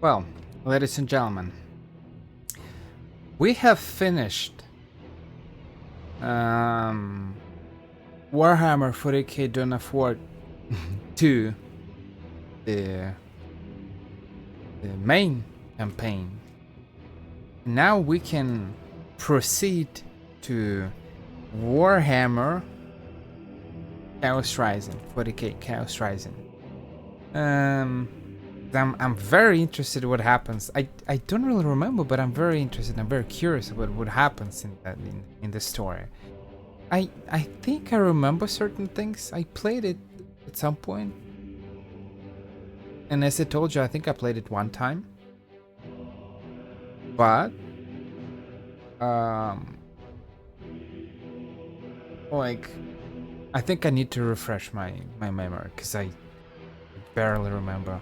Well, ladies and gentlemen, we have finished um, Warhammer 40k Dawn of War 2, the, the main campaign. Now we can proceed to Warhammer Chaos Rising, 40k Chaos Rising. I'm very interested in what happens. I don't really remember, but I'm very interested. I'm very curious about what happens in the story. I think I remember certain things. I played it at some point, and as I told you, I think I played it one time. But like, I think I need to refresh my memory because I barely remember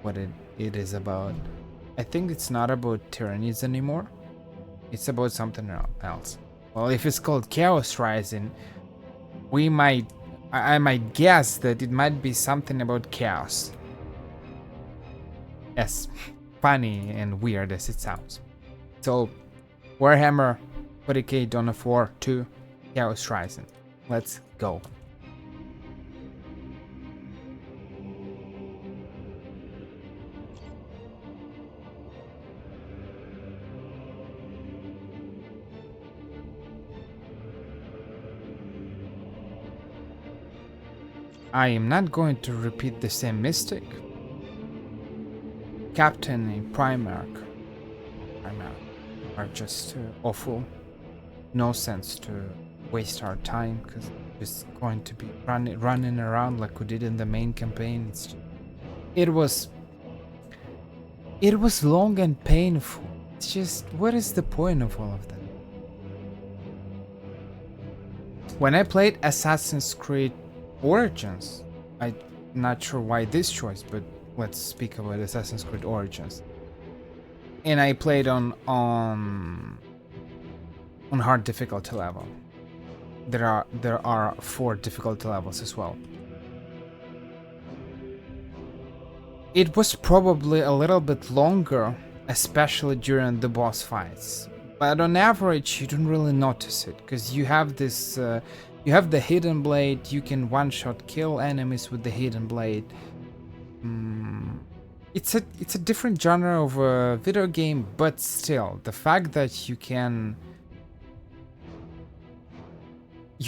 what it is about. I think it's not about tyrannies anymore. It's about something else. Well, if it's called Chaos Rising, I might guess that it might be something about chaos. As funny and weird as it sounds. So, Warhammer 40k Dawn of War 2 Chaos Rising. Let's go. I am not going to repeat the same mistake. Captain and Primarch are just awful. No sense to waste our time because it's going to be running around like we did in the main campaign. It was long and painful. It's just, what is the point of all of that? When I played Assassin's Creed Origins, I'm not sure why this choice, but let's speak about Assassin's Creed Origins. And I played on hard difficulty level. There are 4 difficulty levels as well. It was probably a little bit longer, especially during the boss fights. But on average, you don't really notice it because you have this. You have the hidden blade. You can one-shot kill enemies with the hidden blade. It's a different genre of a video game, but still, the fact that you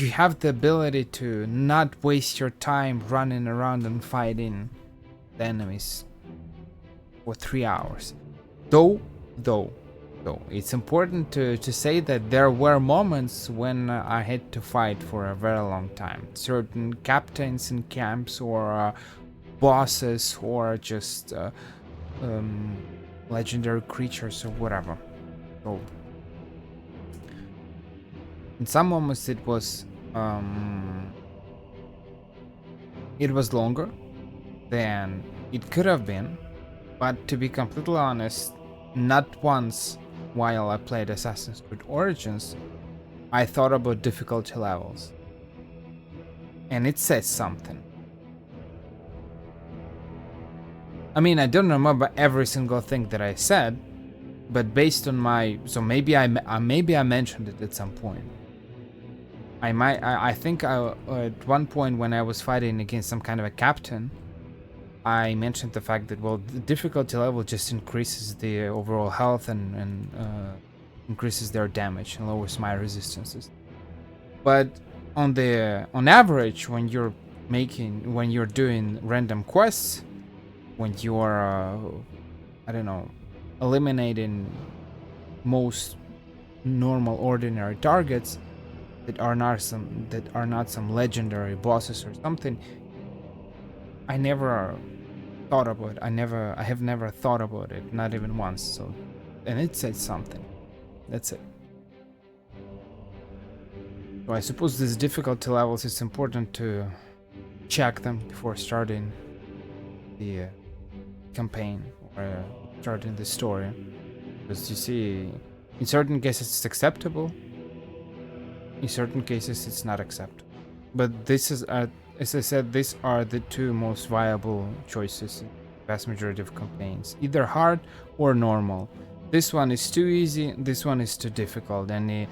have the ability to not waste your time running around and fighting the enemies for 3 hours. Though, it's important to say that there were moments when I had to fight for a very long time. Certain captains in camps or bosses or just legendary creatures or whatever. So in some moments it was longer than it could have been, but to be completely honest, not once while I played Assassin's Creed Origins I thought about difficulty levels, and it says something. I mean, I don't remember every single thing that I said, but based on maybe I mentioned it at some point. I think at one point when I was fighting against some kind of a captain, I mentioned the fact that, well, the difficulty level just increases the overall health and increases their damage and lowers my resistances. But on average, when you're doing random quests, when you are eliminating most normal ordinary targets that are not some legendary bosses or something, I never thought about it. I have never thought about it, not even once. So, and it says something. That's it. So I suppose these difficulty levels, it's important to check them before starting the campaign or starting the story, because you see, in certain cases it's acceptable, in certain cases it's not acceptable. But this is, as I said, these are the 2 most viable choices vast majority of campaigns, either hard or normal. This one is too easy, this one is too difficult, and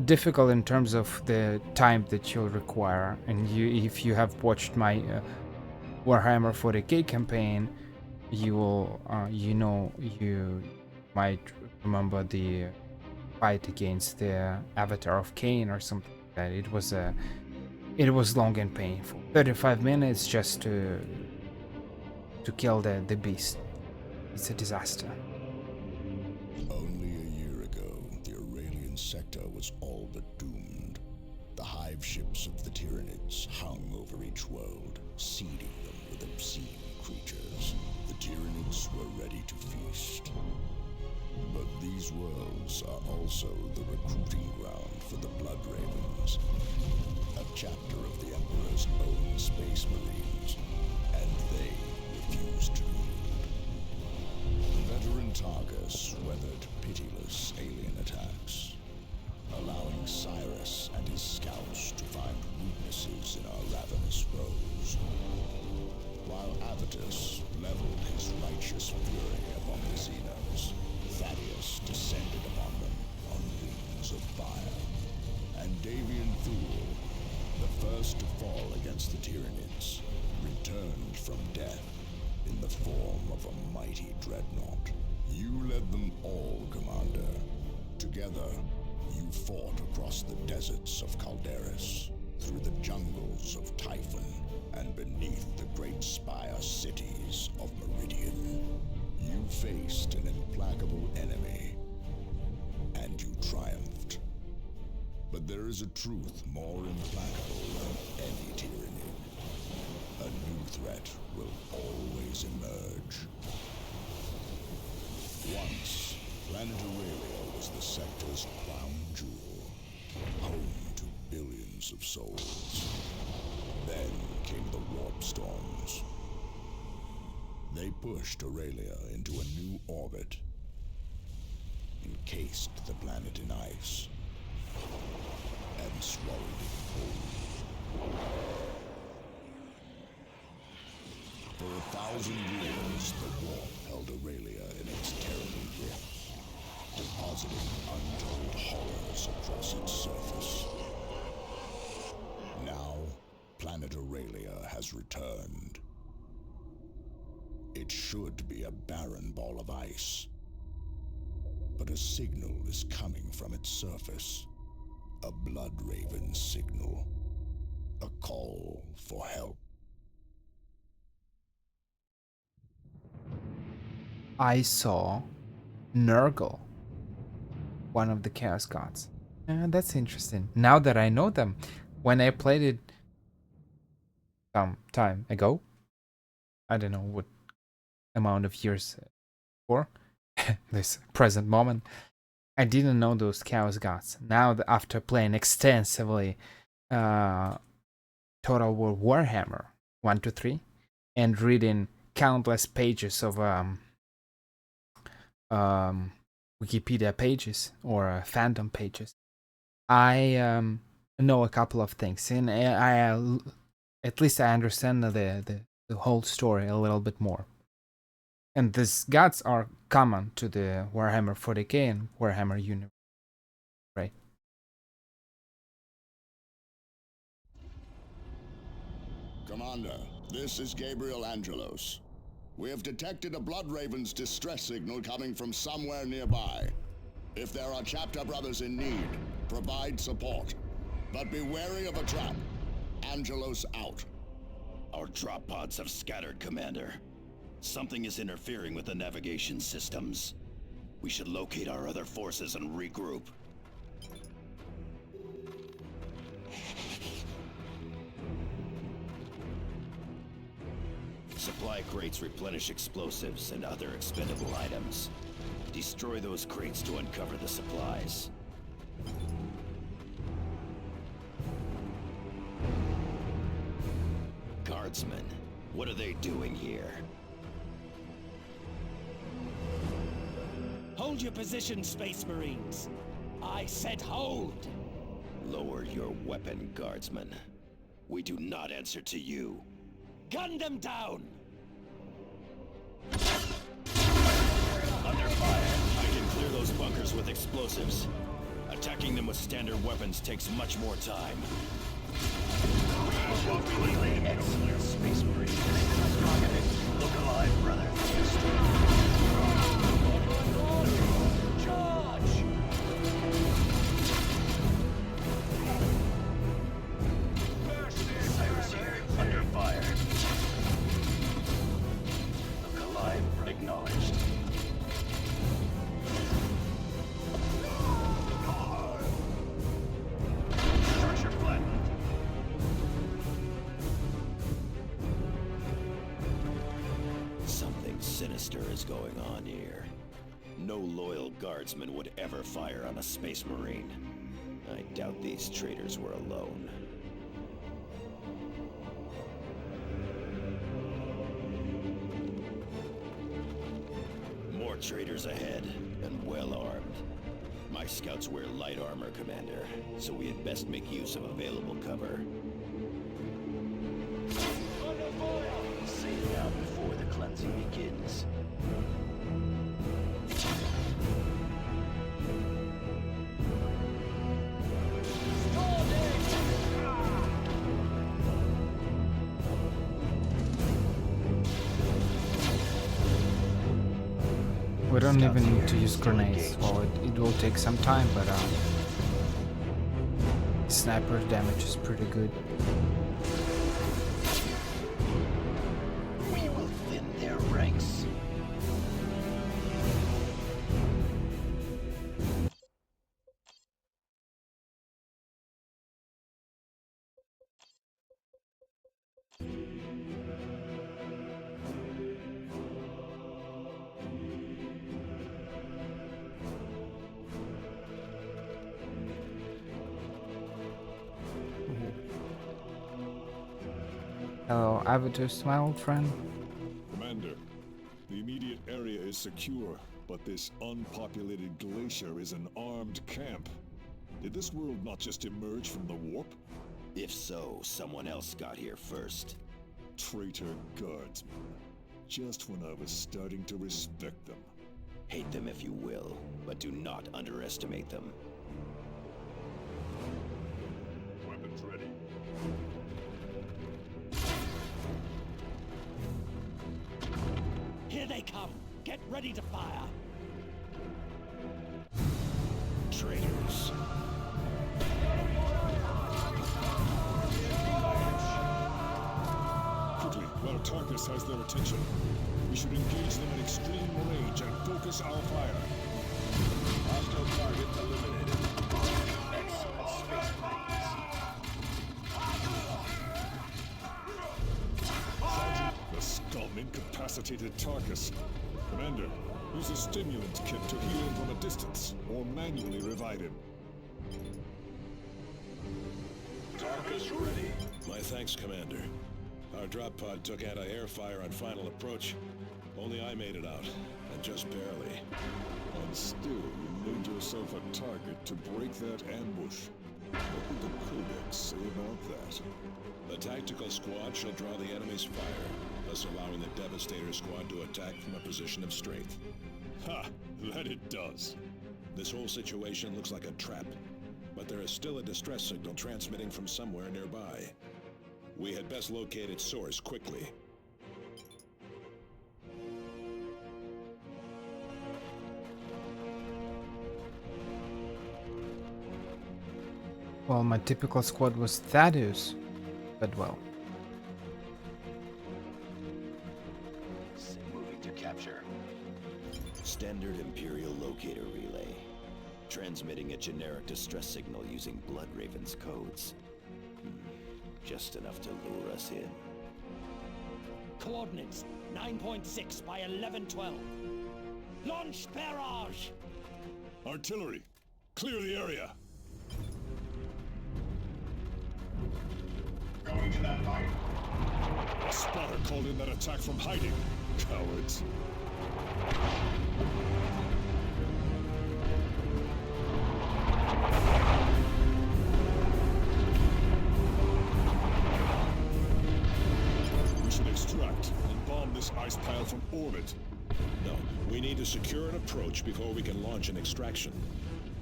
difficult in terms of the time that you'll require. And if you have watched my Warhammer 40k campaign, you will, you might remember the fight against the Avatar of Cain or something like that. It was long and painful. 35 minutes just to kill the beast. It's a disaster. Only a year ago, the Aurelian sector was all but doomed. The hive ships of the Tyranids hung over each world, seeding them with obscene creatures. The Tyranids were ready to feast. But these worlds are also the recruiting ground for the Blood Ravens, a chapter of the Emperor's own Space Marines, and they refused to yield. The veteran Targus weathered pitiless alien attacks, allowing Cyrus and his scouts to find weaknesses in our ravenous foes, while Avitus leveled his righteous fury upon the Xenos. Thaddeus descended upon them on wings of fire, and Davian Thule, the first to fall against the Tyranids, returned from death in the form of a mighty dreadnought. You led them all, Commander. Together, you fought across the deserts of Calderis, through the jungles of Typhon, and beneath the great spire cities of Meridian. You faced an implacable enemy, and you triumphed. But there is a truth more implacable than any Tyranid. A new threat will always emerge. Once, Planet Aurelia was the sector's crown jewel, home to billions of souls. Then came the warp storms. They pushed Aurelia into a new orbit, encased the planet in ice, and swallowed it whole. For 1,000 years, the warp held Aurelia in its terrible grip, depositing untold horrors across its surface. Now, planet Aurelia has returned. It should be a barren ball of ice, but a signal is coming from its surface. A blood raven signal. A call for help. I saw Nurgle, one of the Chaos Gods. That's interesting. Now that I know them, when I played it some time ago, I don't know what amount of years for this present moment, I didn't know those Chaos Gods. Now, after playing extensively Total War Warhammer 1 to 3 and reading countless pages of Wikipedia pages or fandom pages, I know a couple of things, and I at least I understand the whole story a little bit more. And these gods are common to the Warhammer 40k and Warhammer universe, right? Commander, this is Gabriel Angelos. We have detected a Blood Raven's distress signal coming from somewhere nearby. If there are chapter brothers in need, provide support. But be wary of a trap. Angelos out. Our drop pods have scattered, Commander. Something is interfering with the navigation systems. We should locate our other forces and regroup. Supply crates replenish explosives and other expendable items. Destroy those crates to uncover the supplies. Guardsmen, what are they doing here? Hold your position, Space Marines. I said hold. Lower your weapon, Guardsmen. We do not answer to you. Gun them down! those bunkers with explosives. Attacking them with standard weapons takes much more time. Excellent, Space Marine. Look alive, brother. Charge! Cyrus here, under fire. Look alive, acknowledged. Structure flattened. Something sinister is going on here. No loyal guardsman would ever fire on a Space Marine. I doubt these traitors were alone. More traitors ahead, and well armed. My scouts wear light armor, Commander, so we had best make use of available cover. Say it now before the cleansing begins. We don't even need to use grenades. Well, it will take some time, but sniper damage is pretty good. We will thin their ranks. Hello, Avatus, my old friend. Commander, the immediate area is secure, but this unpopulated glacier is an armed camp. Did this world not just emerge from the warp? If so, someone else got here first. Traitor guardsmen. Just when I was starting to respect them. Hate them if you will, but do not underestimate them. Weapons ready. Here they come. Get ready to fire. Traitors. Quickly, while Tarkus has their attention, we should engage them in extreme range and focus our fire. Hostile target eliminated. Excellent, Space Marines. The scum incapacitated Tarkus. Commander, use a stimulant kit to heal him from a distance, or manually revive him. Tarkus ready. My thanks, Commander. Our drop pod took anti-air fire on final approach. Only I made it out, and just barely. And still, you made yourself a target to break that ambush. What would the Codex say about that? The tactical squad shall draw the enemy's fire, thus allowing the Devastator squad to attack from a position of strength. Ha! That it does. This whole situation looks like a trap, but there is still a distress signal transmitting from somewhere nearby. We had best locate its source quickly. Well, my typical squad was Thaddeus, but well. Moving to capture. Standard Imperial locator relay. Transmitting a generic distress signal using Blood Raven's codes. Just enough to lure us in. Coordinates 9.6 by 1112. Launch barrage! Artillery! Clear the area! Going to that light. A spotter called in that attack from hiding. Cowards. We should extract and bomb this ice pile from orbit. No, we need to secure an approach before we can launch an extraction.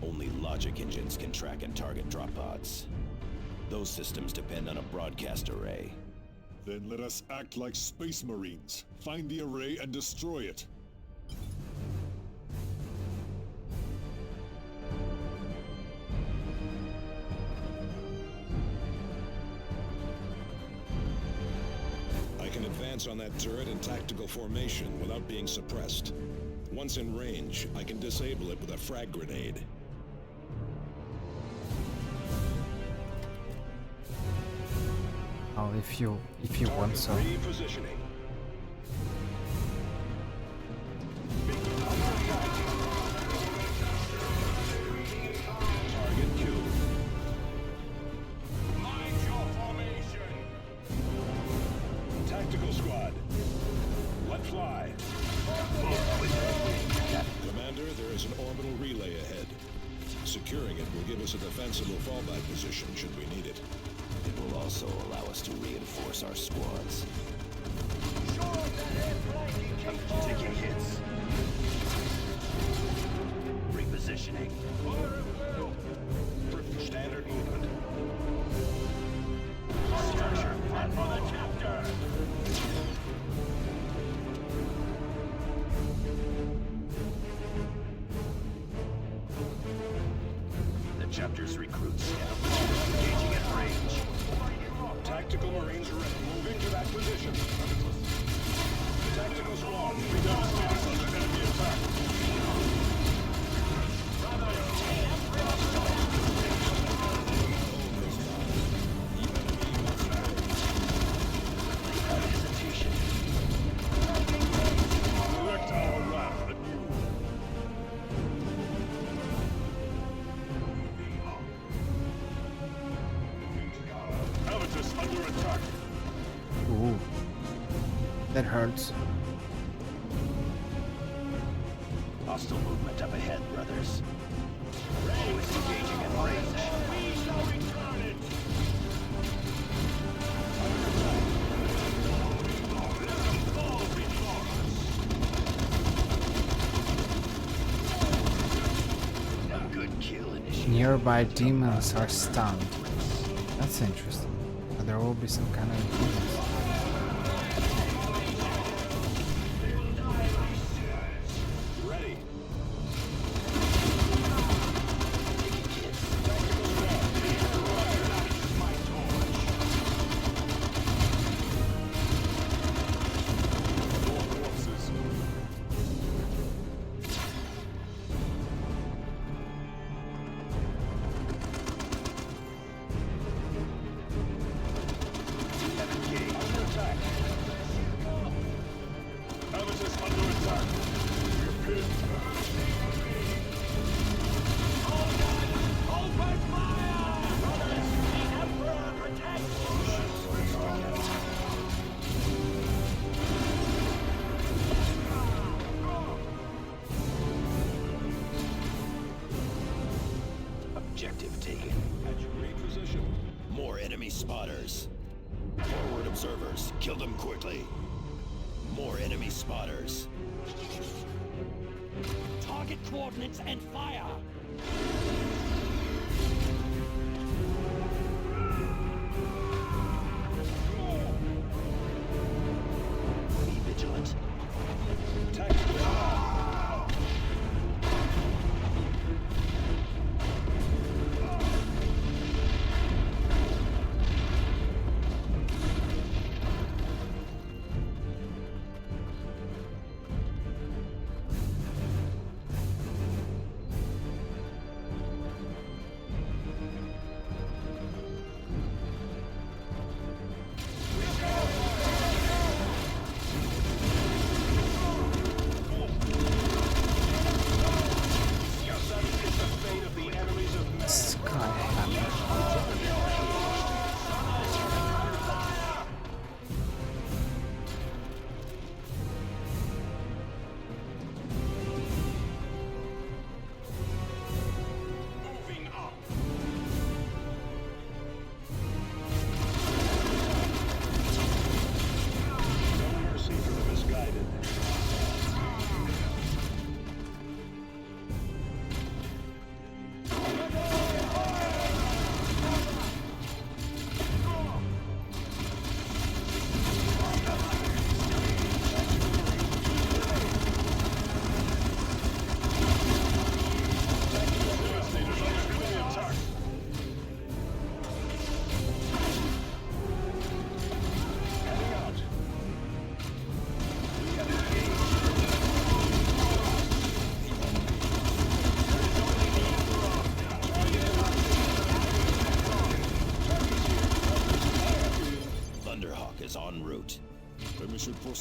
Only logic engines can track and target drop pods. Those systems depend on a broadcast array. Then let us act like space marines. Find the array and destroy it. I can advance on that turret in tactical formation without being suppressed. Once in range, I can disable it with a frag grenade. Oh, if you want so. Repositioning. Target killed. Mind your formation! Tactical squad. Let fly. Commander, there is an orbital relay ahead. Securing it will give us a defensible fallback position should we need it. It will also allow us to reinforce our squads. Taking hits. Repositioning. Standard movement. Structure fit for the chapter! The chapter's recruits engaging at range. Tactical Marines are ready. Moving to that position. Tactical squad. We devastated under enemy attack. Hesitation. Direct our wrath at you. Habitus under attack. Ooh, that hurts. Hostile movement up ahead, brothers. Always engaging at range. We shall return it! A good kill initiative. Nearby demons are stunned. That's interesting. But there will be some kind of improvements. Ready. Habitus under attack. Objective taken. Reposition. More enemy spotters. Forward observers. Kill them quickly. More enemy spotters. Target coordinates and fire! Be vigilant. Tactical.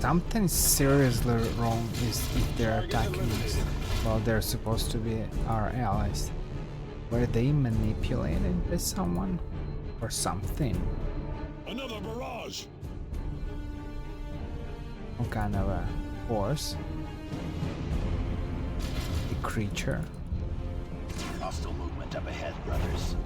Something seriously wrong is if they're attacking us while they're supposed to be our allies. Were they manipulated by someone or something? Another barrage! Some kind of a force? A creature? Hostile movement up ahead, brothers.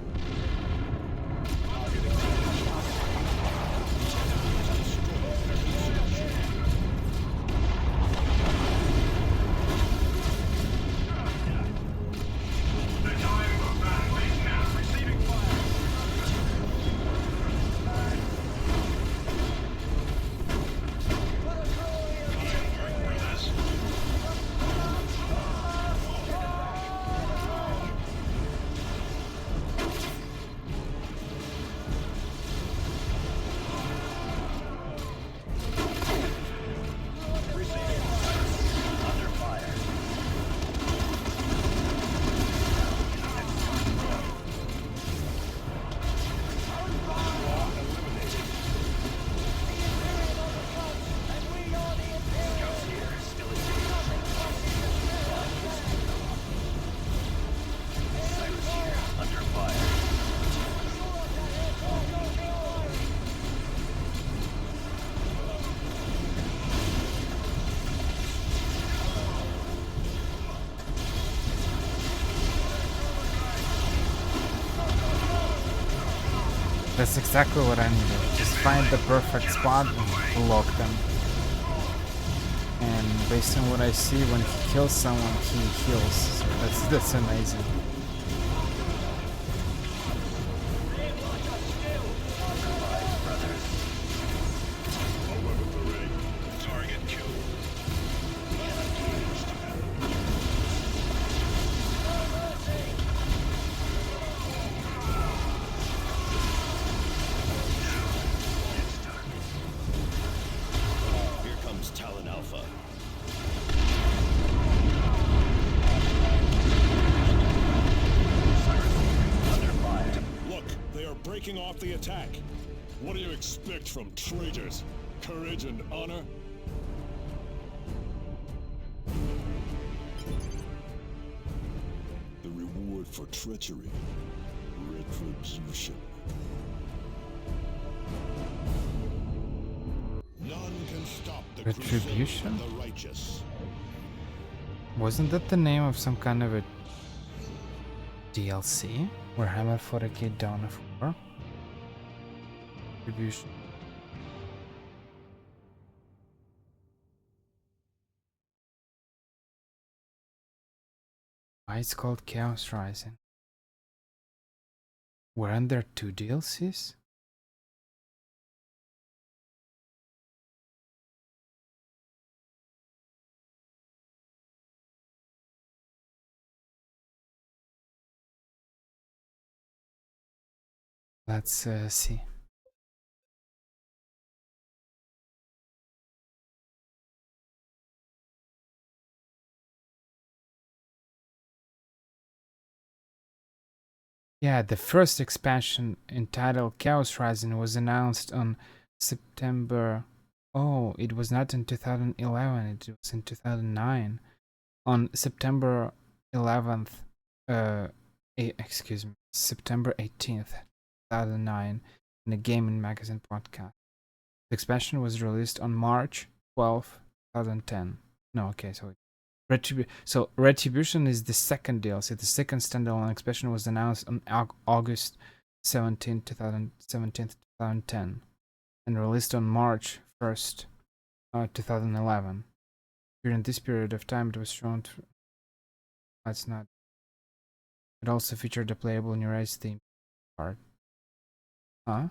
That's exactly what I needed. Just find the perfect spot and lock them. And based on what I see, when he kills someone, he heals. So that's amazing. Breaking off the attack. What do you expect from traitors? Courage and honor? The reward for treachery. Retribution. None can stop the Retribution? crusade of the righteous. Wasn't that the name of some kind of a DLC? Warhammer 40k Dawn of War? Retribution. Why it's called Chaos Rising? Weren't there 2 DLCs? Let's see. Yeah, the first expansion entitled Chaos Rising was announced on September. Oh, it was not in 2011, it was in 2009. On September 11th, excuse me, September 18th, 2009, in a Gaming Magazine podcast. The expansion was released on March 12th, 2010. No, okay, so Retribution is the second DLC. The second standalone expansion was announced on August 17th, 2010, and released on March 1st, 2011. During this period of time, it was shown to... That's not... It also featured a playable New Race theme part. Huh?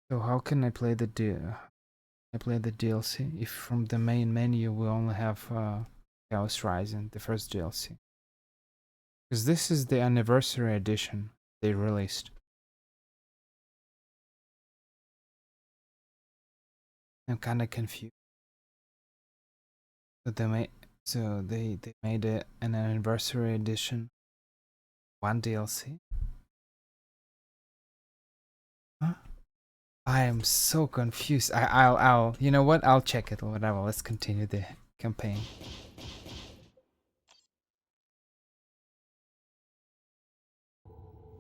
So how can I play the DLC if from the main menu we only have Chaos Rising, the first DLC? Because this is the anniversary edition they released. I'm kind of confused. But they made an anniversary edition, 1 DLC. Huh? I am so confused. I'll. You know what? I'll check it or whatever. Let's continue the campaign.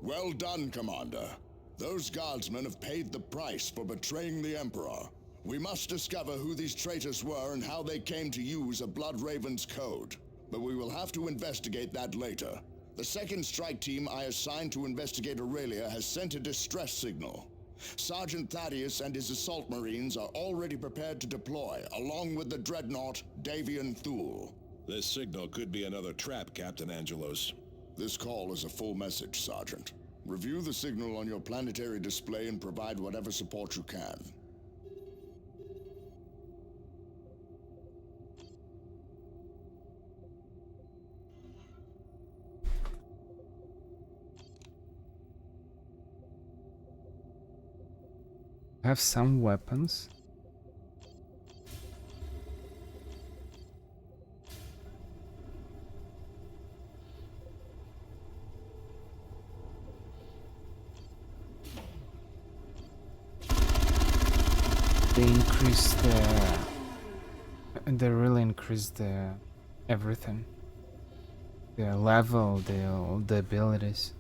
Well done, Commander. Those guardsmen have paid the price for betraying the Emperor. We must discover who these traitors were and how they came to use a Blood Raven's code. But we will have to investigate that later. The second strike team I assigned to investigate Aurelia has sent a distress signal. Sergeant Thaddeus and his assault marines are already prepared to deploy, along with the dreadnought Davian Thule. This signal could be another trap, Captain Angelos. This call is a full message, Sergeant. Review the signal on your planetary display and provide whatever support you can. I have some weapons. They increased the... They really increased the... everything. The level, the abilities.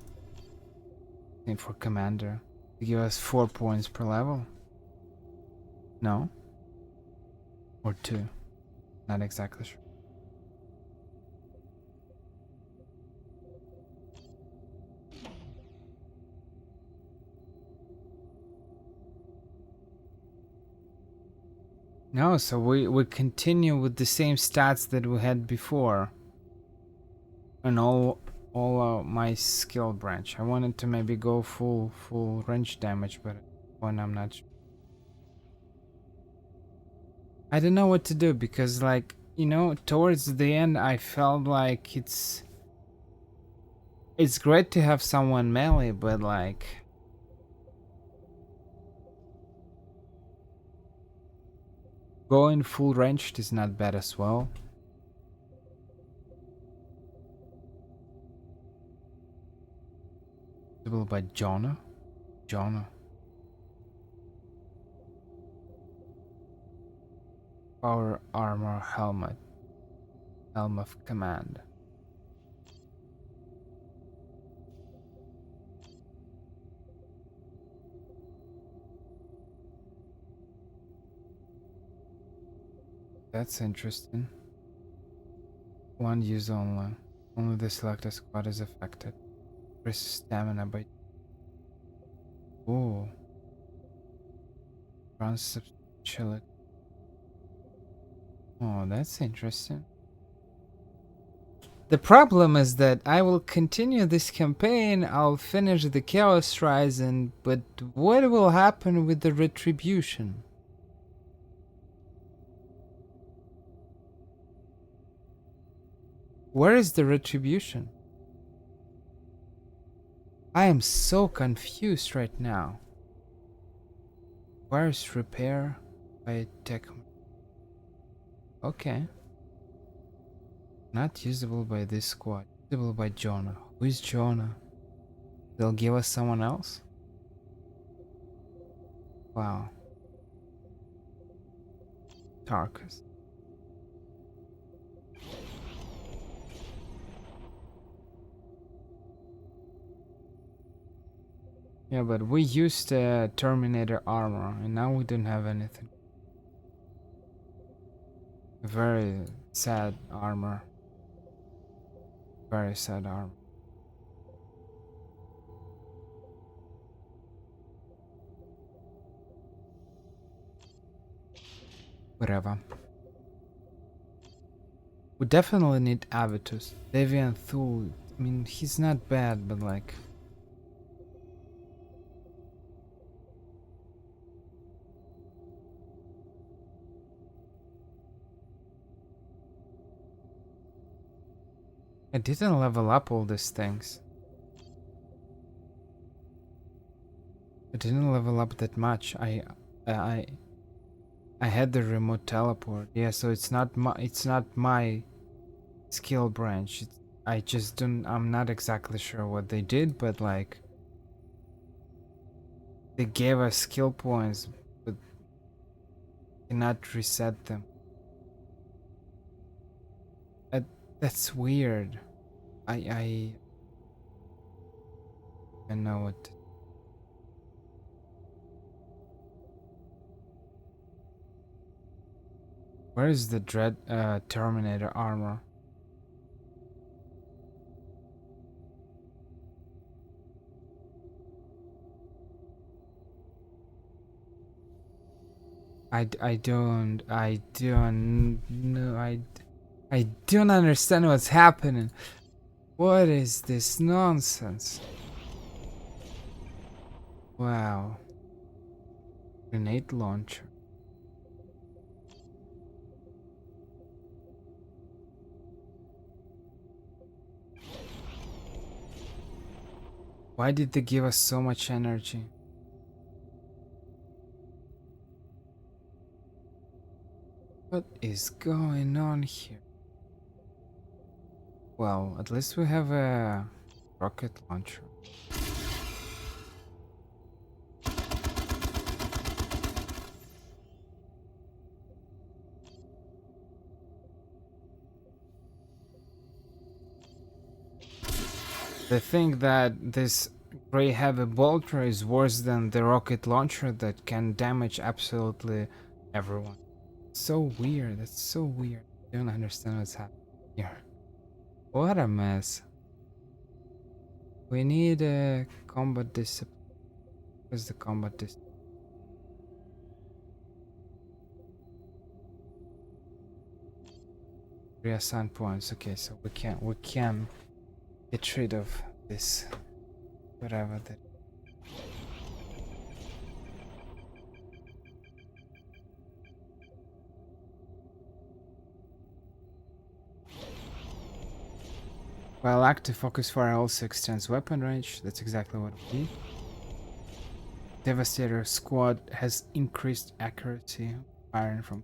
And for Commander. They give us 4 points per level. No? Or 2? Not exactly sure. No, so we continue with the same stats that we had before. And all my skill branch. I wanted to maybe go full range damage, but when I'm not sure. I don't know what to do because, like, you know, towards the end I felt like it's great to have someone melee, but like going full ranged is not bad as well. By Jonah. Power armor helmet. Helm of command. That's interesting. One use only. Only the selected squad is affected. Increase stamina by... Oh. Runs substantially. Oh, that's interesting. The problem is that I will continue this campaign, I'll finish the Chaos Rising, but what will happen with the Retribution? Where is the Retribution? I am so confused right now. Where is Repair by Tech? Okay. Not usable by this squad. Usable by Jonah. Who is Jonah? They'll give us someone else? Wow. Tarkus. Yeah, but we used Terminator armor and now we don't have anything. Very sad armor. Very sad armor. Whatever. We definitely need Avitus. Davian Thule. I mean, he's not bad, but like... I didn't level up all these things. I didn't level up that much. I had the remote teleport. Yeah, so it's not my skill branch. I just don't. I'm not exactly sure what they did, but like, They gave us skill points, but cannot reset them. That, that's weird. I don't know what. Where is the Dread Terminator armor? I don't know. I don't understand what's happening. What is this nonsense? Wow. Grenade launcher. Why did they give us so much energy? What is going on here? Well, at least we have a rocket launcher. They think that this gray heavy bolter is worse than the rocket launcher that can damage absolutely everyone. So weird. That's so weird. I don't understand what's happening here. What a mess. We need a combat discipline. Where's the combat discipline? Reassign points. Okay, so we can get rid of this whatever that. While active focus fire also extends weapon range, that's exactly what we need. Devastator squad has increased accuracy, firing from.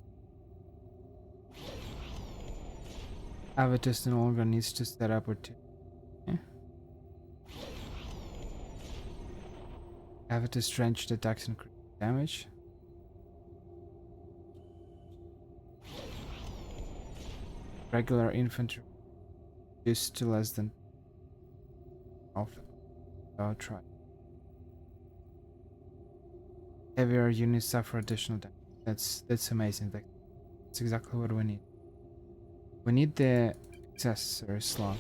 Avitus no longer needs to set up or two. Avitus ranged attacks increase damage. Regular infantry reduced to less than half. I'll try. Heavier units suffer additional damage. That's amazing. That's exactly what we need. We need the accessory slot.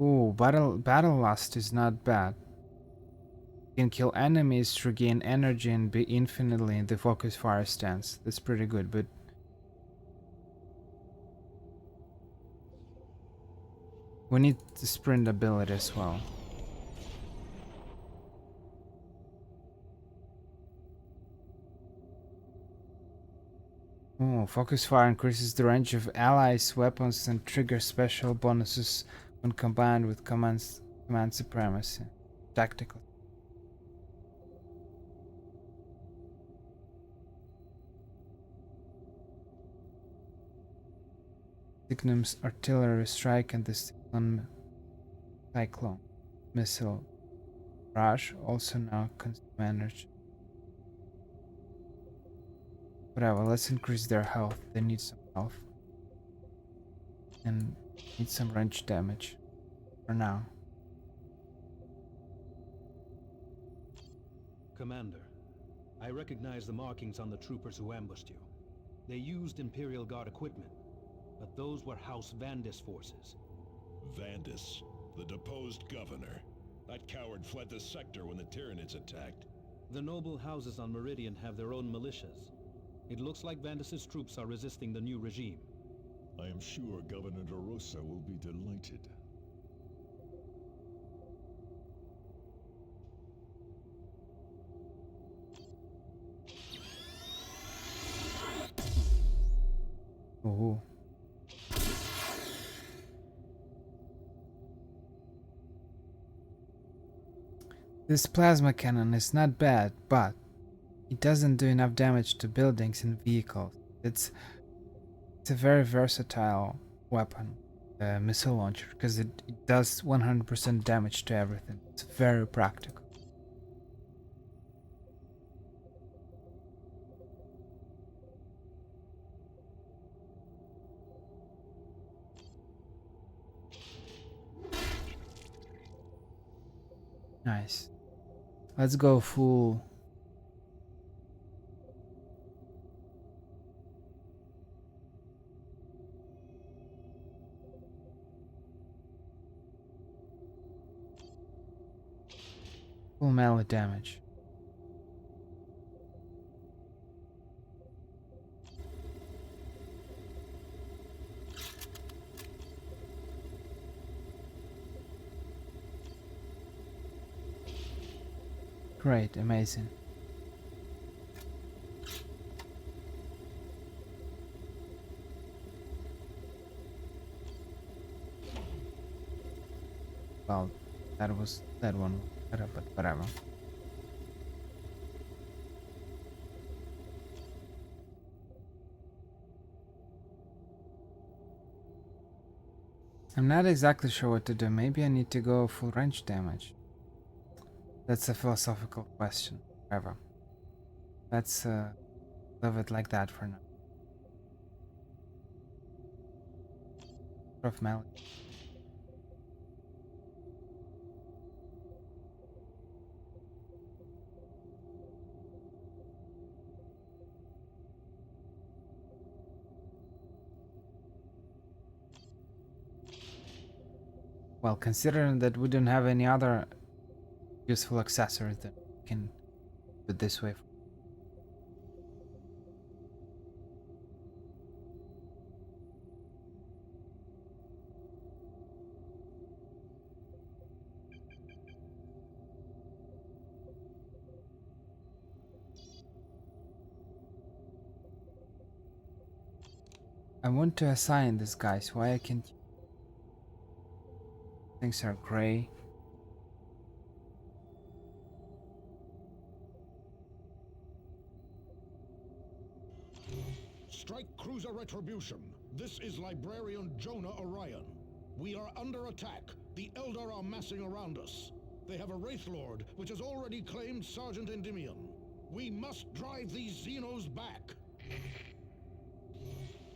Ooh, battle lust is not bad. You can kill enemies, regain energy, and be infinitely in the focus fire stance. That's pretty good, but we need the sprint ability as well. Oh, focus fire increases the range of allies' weapons and triggers special bonuses when combined with command supremacy. Tactical. Signum's artillery strike and the cyclone missile barrage also now consume energy. Whatever, let's increase their health. They need some health. And need some range damage. For now. Commander, I recognize the markings on the troopers who ambushed you. They used Imperial Guard equipment, but those were House Vandis forces. Vandis, the deposed governor. That coward fled the sector when the Tyranids attacked. The noble houses on Meridian have their own militias. It looks like Vandis' troops are resisting the new regime. I am sure Governor De Rosa will be delighted. Ooh. This plasma cannon is not bad, but it doesn't do enough damage to buildings and vehicles. It's a very versatile weapon. missile launcher because it does 100% damage to everything. It's very practical. Nice. Let's go full. Full melee damage. Great, amazing. Well, that one was better, but whatever. I'm not exactly sure what to do. Maybe I need to go full range damage. That's a philosophical question. Whatever. Let's leave it like that for now. Of melee. Well, considering that we don't have any other useful accessories, that we can do it this way. I want to assign this guys. Why I can't? Things are gray. Strike Cruiser Retribution. This is Librarian Jonah Orion. We are under attack. The Eldar are massing around us. They have a Wraith Lord, which has already claimed Sergeant Endymion. We must drive these Xenos back.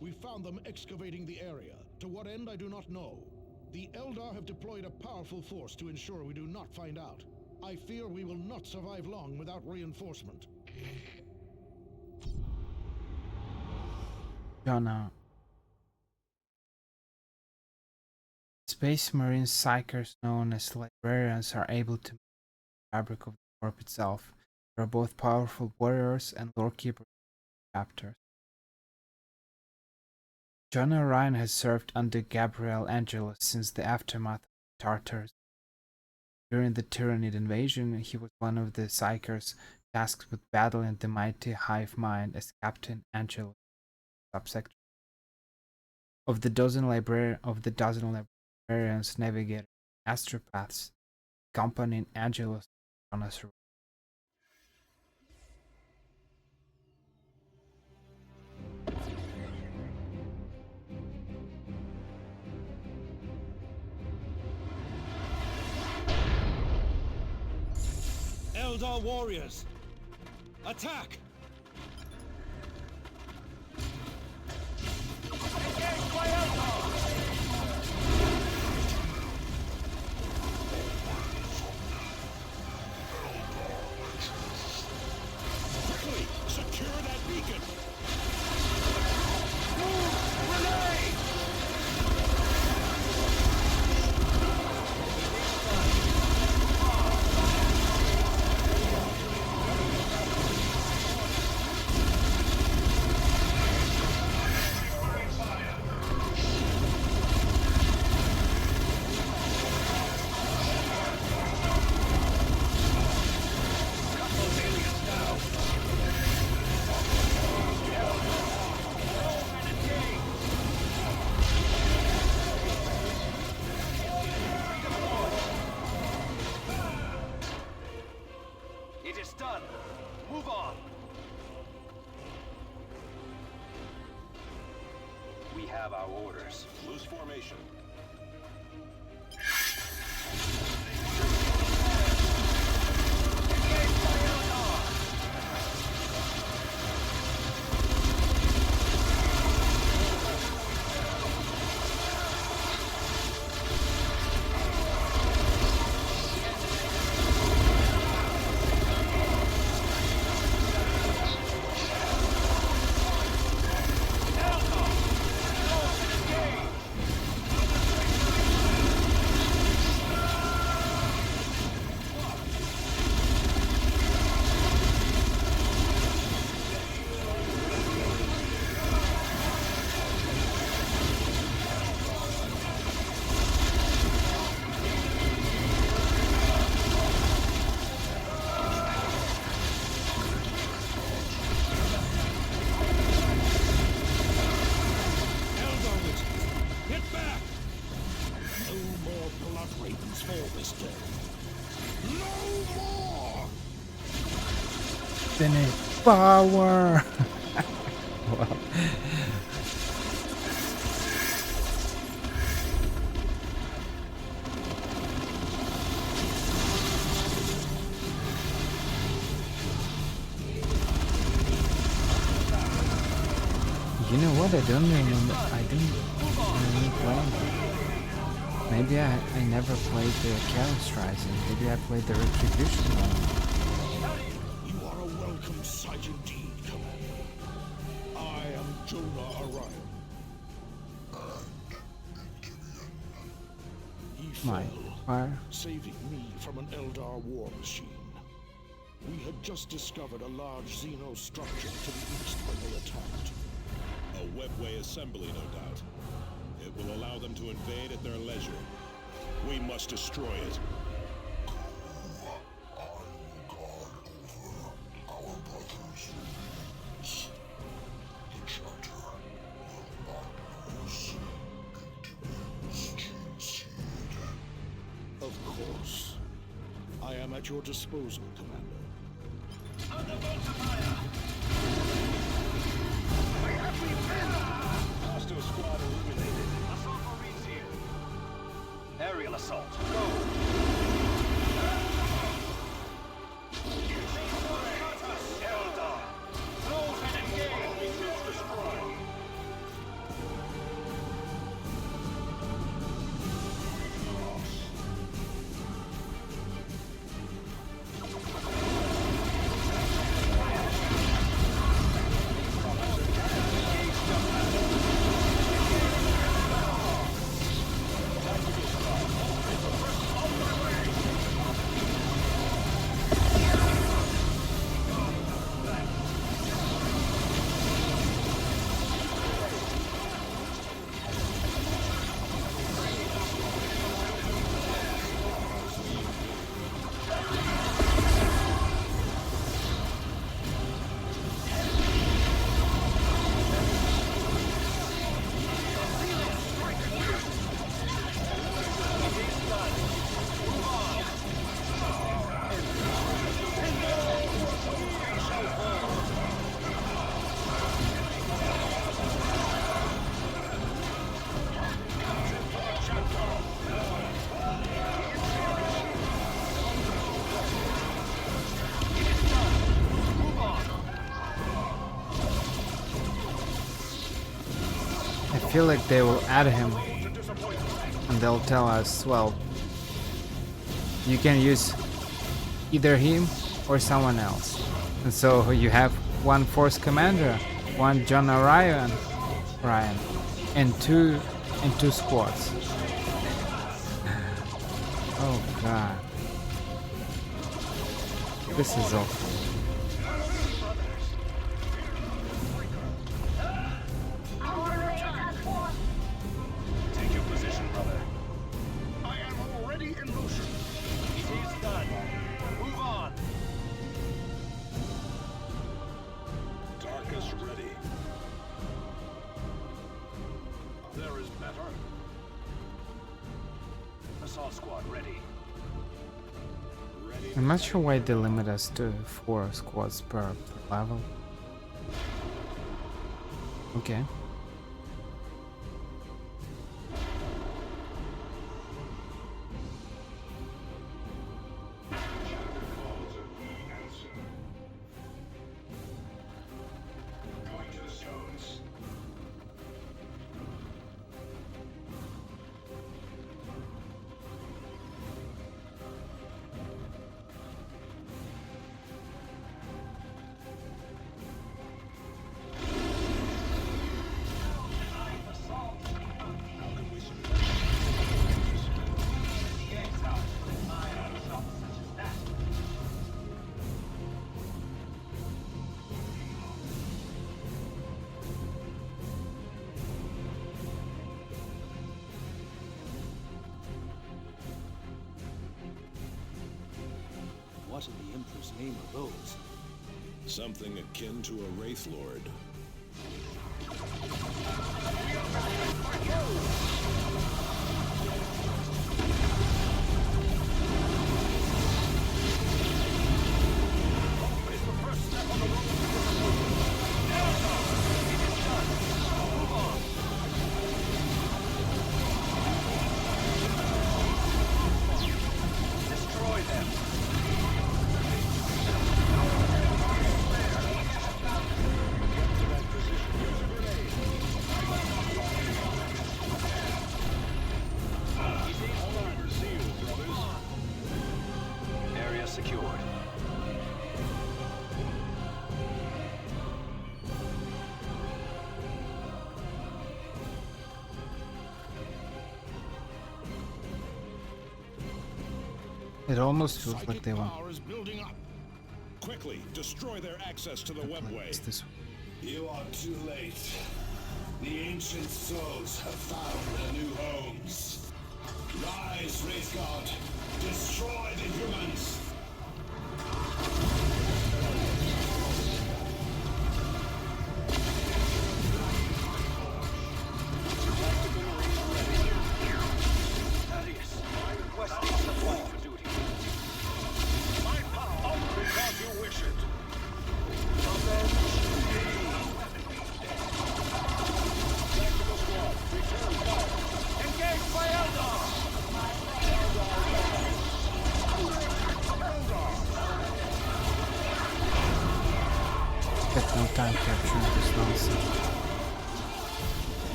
We found them excavating the area. To what end, I do not know. The Eldar have deployed a powerful force to ensure we do not find out. I fear we will not survive long without reinforcement. Jonah. Space Marine psychers known as librarians are able to make the fabric of the warp itself. They are both powerful warriors and lorekeepers chapters. Jonah Orion has served under Gabriel Angelus since the aftermath of the Tartars. During the Tyranid invasion, he was one of the psychers tasked with battling the mighty hive mind as Captain Angelus subsector. Of the dozen librarians, navigators, astropaths, accompanying Angelus on his route. Eldar warriors! Attack! Engaged by Eldar! Quickly, secure that beacon! Move! Grenade! It is done. Move on. We have our orders. Loose formation. No more! Infinite power. Wow. You know what? I don't remember. I didn't really play it. Maybe I never played the Chaos Rising. Maybe I played the Retribution one. You are a welcome sight indeed, Commander. I am Jonah Orion. He My fell, fire. saving me from an Eldar war machine. We had just discovered a large Xeno structure to the east when they attacked. A webway assembly, no doubt. It will allow them to invade at their leisure. We must destroy it. Of course. I am at your disposal, Commander. Hostile squad eliminated. Assault Marines here. Aerial assault. Go. Eldar. Close and engage. Missiles destroyed. I feel like they will add him and they'll tell us, well, you can use either him or someone else. And so you have one force commander, one John Orion, and two squads. Oh god. This is awful. Take your position, brother. I am already in motion. It is done. Move on. Darkest ready. There is better. Assault squad ready. I'm not sure why they limit us to 4 squads per level. Okay. Going to the stones. What in the Emperor's name are those? Something akin to a Wraith Lord. secured. It almost feels like Psychic they want. power is building up. Quickly, destroy their access to the webway. It's this. You are too late. The ancient souls have found their new homes. Rise, Wraith God. Destroy the humans. Thaddeus, I request these support for duty. My power, because you wish it. Tactical squad, return fire. Engage by Eldar! Get no time capturing this nonsense.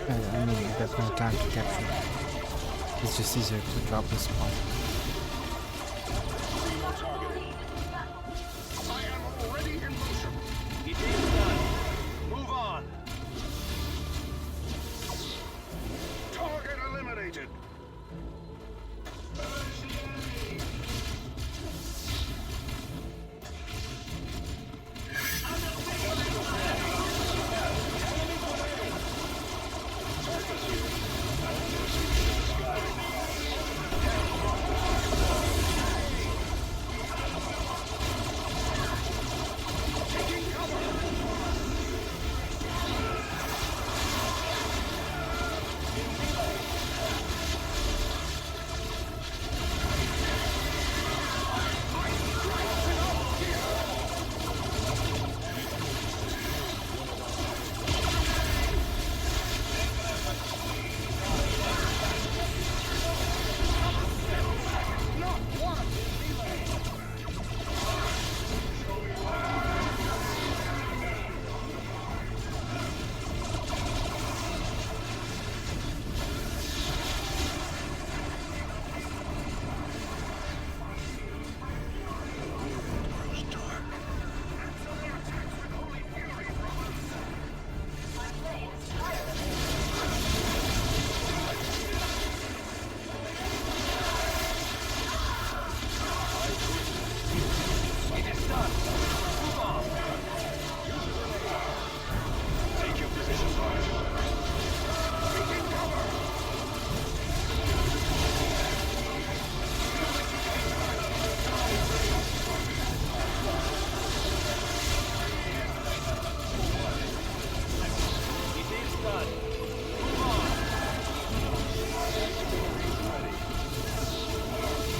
I mean, you got no time to capture it. It's just easier to drop this bomb. I am already in motion. It is done. Move on. Target eliminated.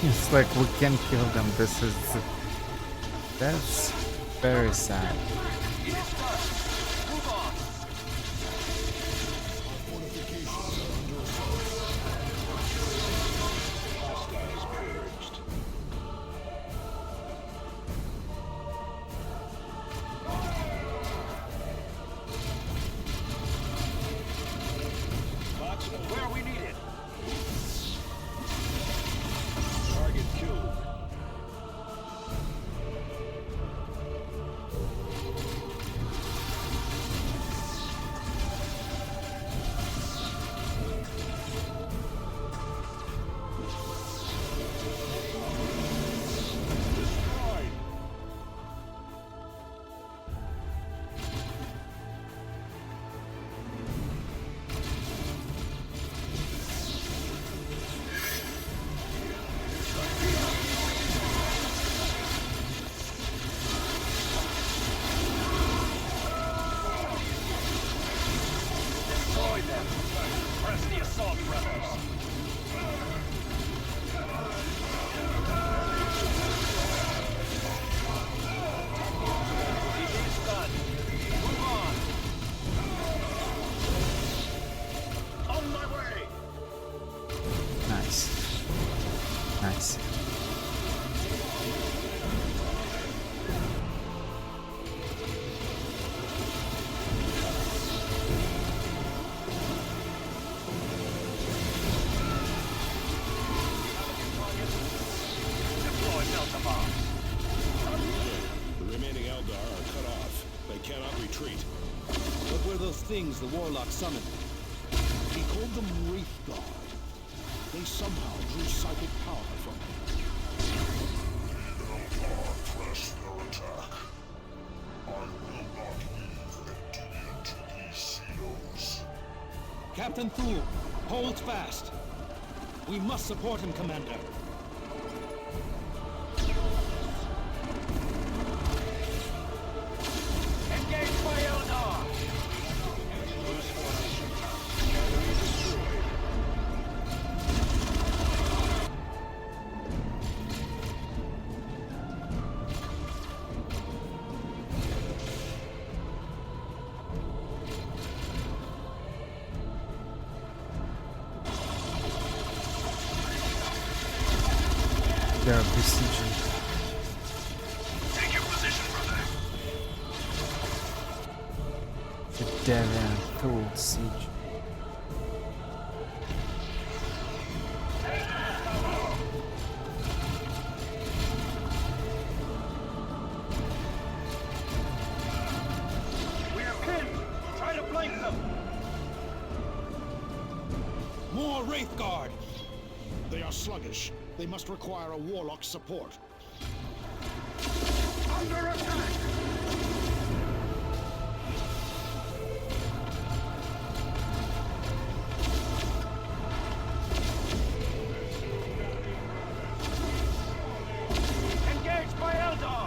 It's like we can kill them. That's very sad. Where we need it. Target killed. Destroyed. Destroy them. Press the assault rebels. It is done. Move on. On my way. Nice. Nice. Eldar are cut off. They cannot retreat. What were those things the Warlock summoned? He called them Wraithguard. They somehow drew psychic power from them. Press their attack. I will not leave Endymion to these seals. Captain Thule, hold fast. We must support him, Commander. Engage by Eldar! They're besieging. Take your position, brother. The Deviant Thule siege. We are pinned! Try to flank them! More Wraithguard! They are sluggish. They must require a Warlock's support. Under attack! Engage by Eldar!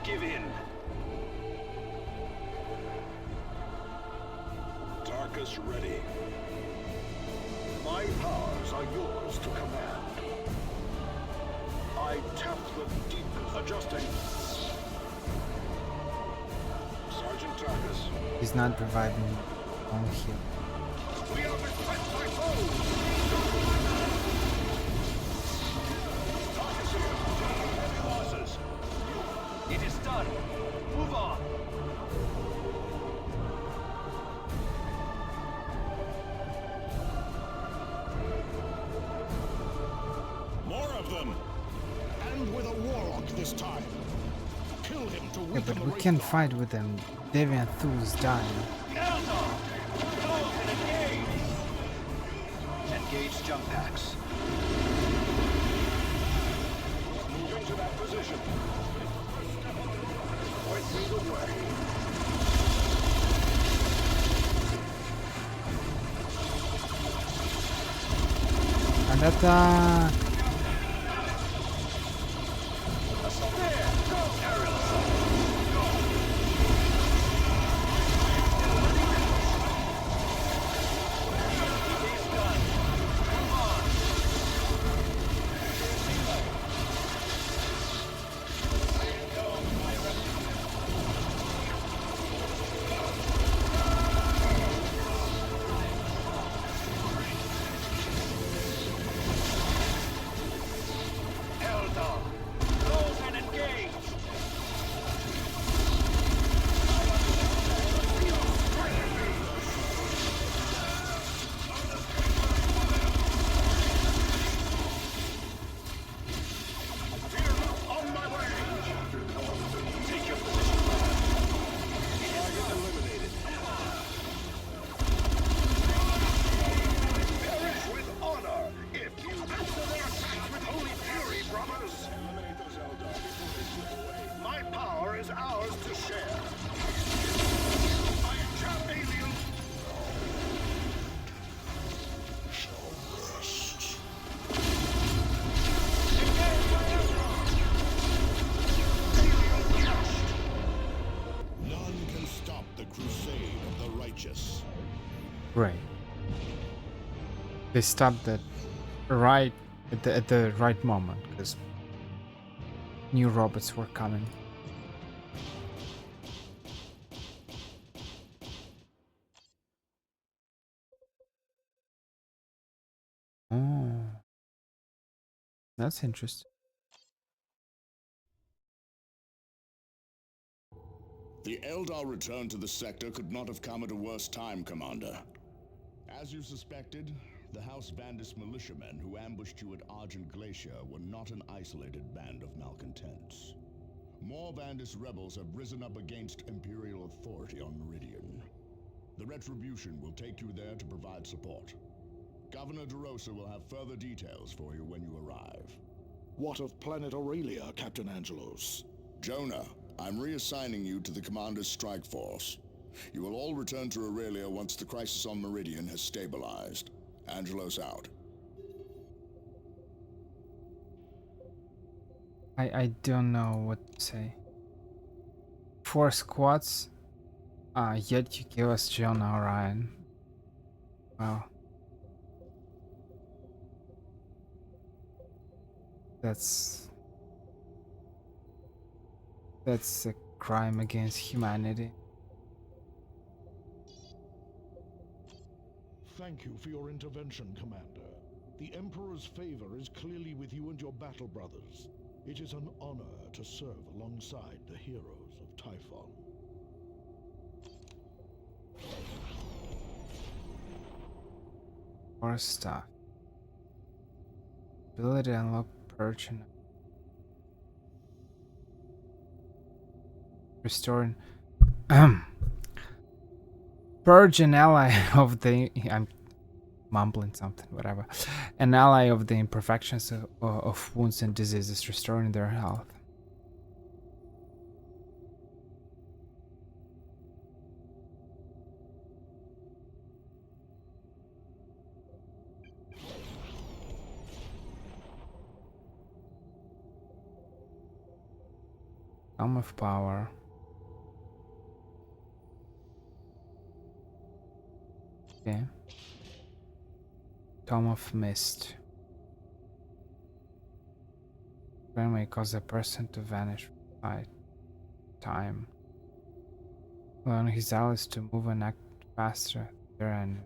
give in. Tarkus ready. My powers are yours to command. I tap the deepest. Adjusting. Sergeant Tarkus. He's not providing on heal. We are beset by foes! Tarkus here. Heavy losses. It is done. Move on. More of them! And with a warlock this time. Kill him to Yeah, weaken but the we race can't guard. fight with them. Deviant Thul's dying. Eldar! Close and engage! Engage jump packs. Moving to that position. Point me the way. And attack! There! Go! Aerial assault! Go! He's done. Move on. Right. They stopped that right at the right moment because new robots were coming. Oh, that's interesting. The Eldar return to the sector could not have come at a worse time, Commander. As you suspected, the House Vandis militiamen who ambushed you at Argent Glacier were not an isolated band of malcontents. More Vandis rebels have risen up against Imperial authority on Meridian. The Retribution will take you there to provide support. Governor DeRosa will have further details for you when you arrive. What of planet Aurelia, Captain Angelos? Jonah, I'm reassigning you to the Commander's strike force. You will all return to Aurelia once the crisis on Meridian has stabilized. Angelos out. I don't know what to say. 4 squads? Yet you give us John Orion. Wow. That's a crime against humanity. Thank you for your intervention, Commander. The Emperor's favor is clearly with you and your battle brothers. It is an honor to serve alongside the heroes of Typhon. More stuff. Ability to unlock purge and restoring purge an ally of the I'm mumbling something, whatever. An ally of the imperfections of wounds and diseases, restoring their health. Helm of Power. Okay. Tome of Mist. When may cause a person to vanish by time. Allowing his allies to move and act faster than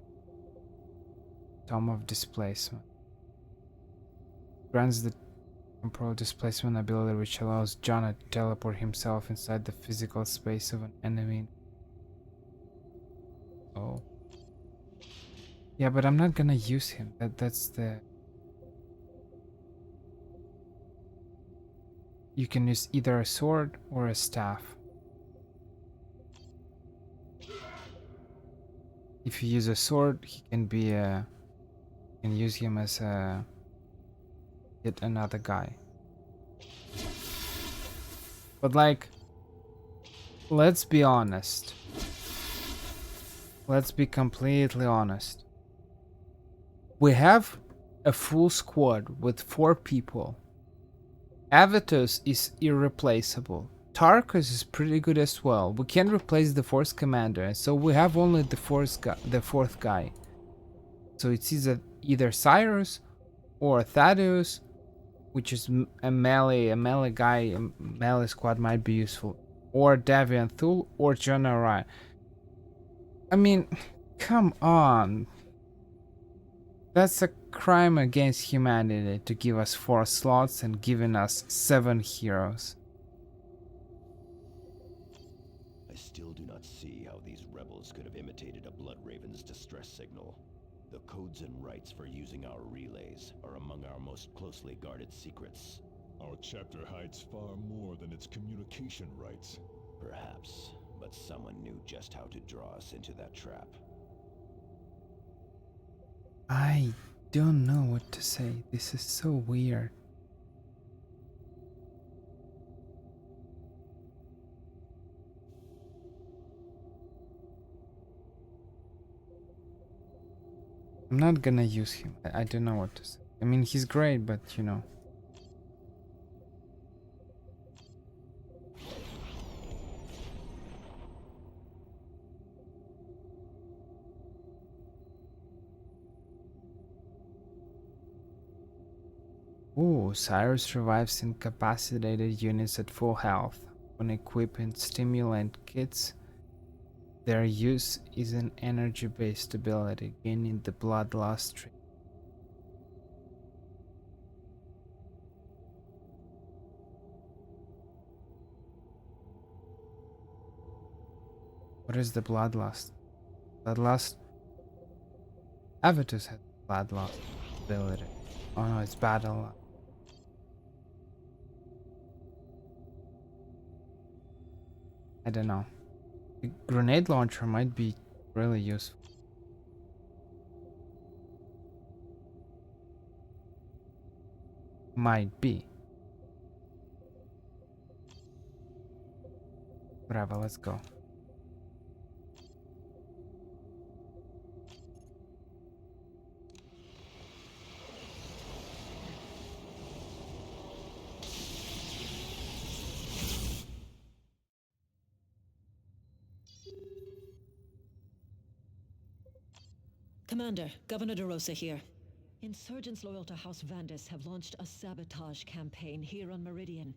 Tome of Displacement. Grants the temporal displacement ability which allows Jonah to teleport himself inside the physical space of an enemy. Oh. Yeah, but I'm not gonna use him. That's the... You can use either a sword or a staff. If you use a sword, he can be a... You can use him as a... Yet another guy. But like... Let's be honest. Let's be completely honest. We have a full squad with 4 people. Avitus is irreplaceable. Tarkus is pretty good as well. We can replace the Force Commander, so we have only the fourth guy. So it's either Cyrus or Thaddeus, which is a melee guy. A melee squad might be useful, or Davian Thule or John Orion. I mean, come on. That's a crime against humanity to give us 4 slots and giving us 7 heroes. I still do not see how these rebels could have imitated a Blood Raven's distress signal. The codes and rights for using our relays are among our most closely guarded secrets. Our chapter hides far more than its communication rights. Perhaps, but someone knew just how to draw us into that trap. I don't know what to say. This is so weird. I'm not gonna use him. I don't know what to say. I mean, he's great, but you know. Ooh, Cyrus revives incapacitated units at full health. When equipping stimulant kits, their use is an energy-based ability, gaining the Bloodlust tree. What is the Bloodlust? Bloodlust? Avitus has Bloodlust ability. Oh no, it's Battle. I don't know. The grenade launcher might be really useful. Might be. Whatever, let's go. Commander, Governor DeRosa here. Insurgents loyal to House Vandis have launched a sabotage campaign here on Meridian.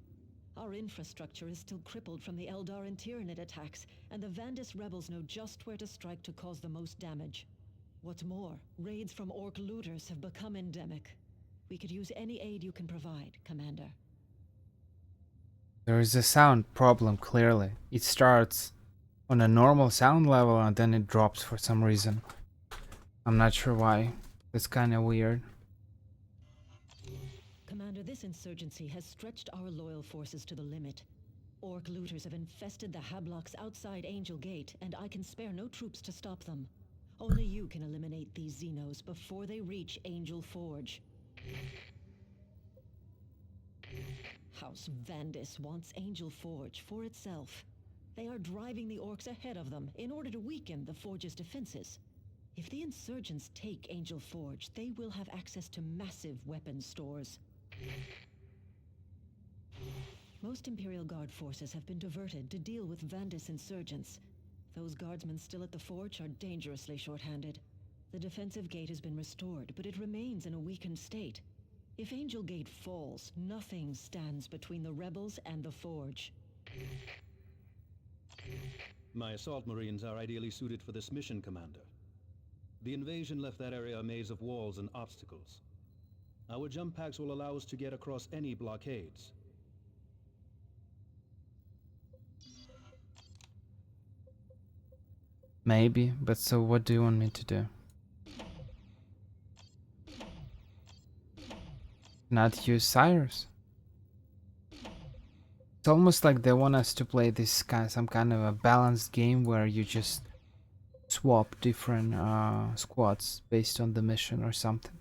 Our infrastructure is still crippled from the Eldar and Tyranid attacks, and the Vandis rebels know just where to strike to cause the most damage. What's more, raids from Orc looters have become endemic. We could use any aid you can provide, Commander. There is a sound problem, clearly. It starts on a normal sound level and then it drops for some reason. I'm not sure why. It's kind of weird. Commander, this insurgency has stretched our loyal forces to the limit. Orc looters have infested the Hablocks outside Angel Gate, and I can spare no troops to stop them. Only you can eliminate these Xenos before they reach Angel Forge. House Vandis wants Angel Forge for itself. They are driving the Orcs ahead of them in order to weaken the Forge's defenses. If the insurgents take Angel Forge, they will have access to massive weapons stores. Most Imperial Guard forces have been diverted to deal with Vandis insurgents. Those guardsmen still at the Forge are dangerously short-handed. The defensive gate has been restored, but it remains in a weakened state. If Angel Gate falls, nothing stands between the rebels and the Forge. My assault marines are ideally suited for this mission, Commander. The invasion left that area a maze of walls and obstacles. Our jump packs will allow us to get across any blockades. Maybe, but so what do you want me to do? Not use Cyrus? It's almost like they want us to play this some kind of a balanced game where you just swap different squads based on the mission or something.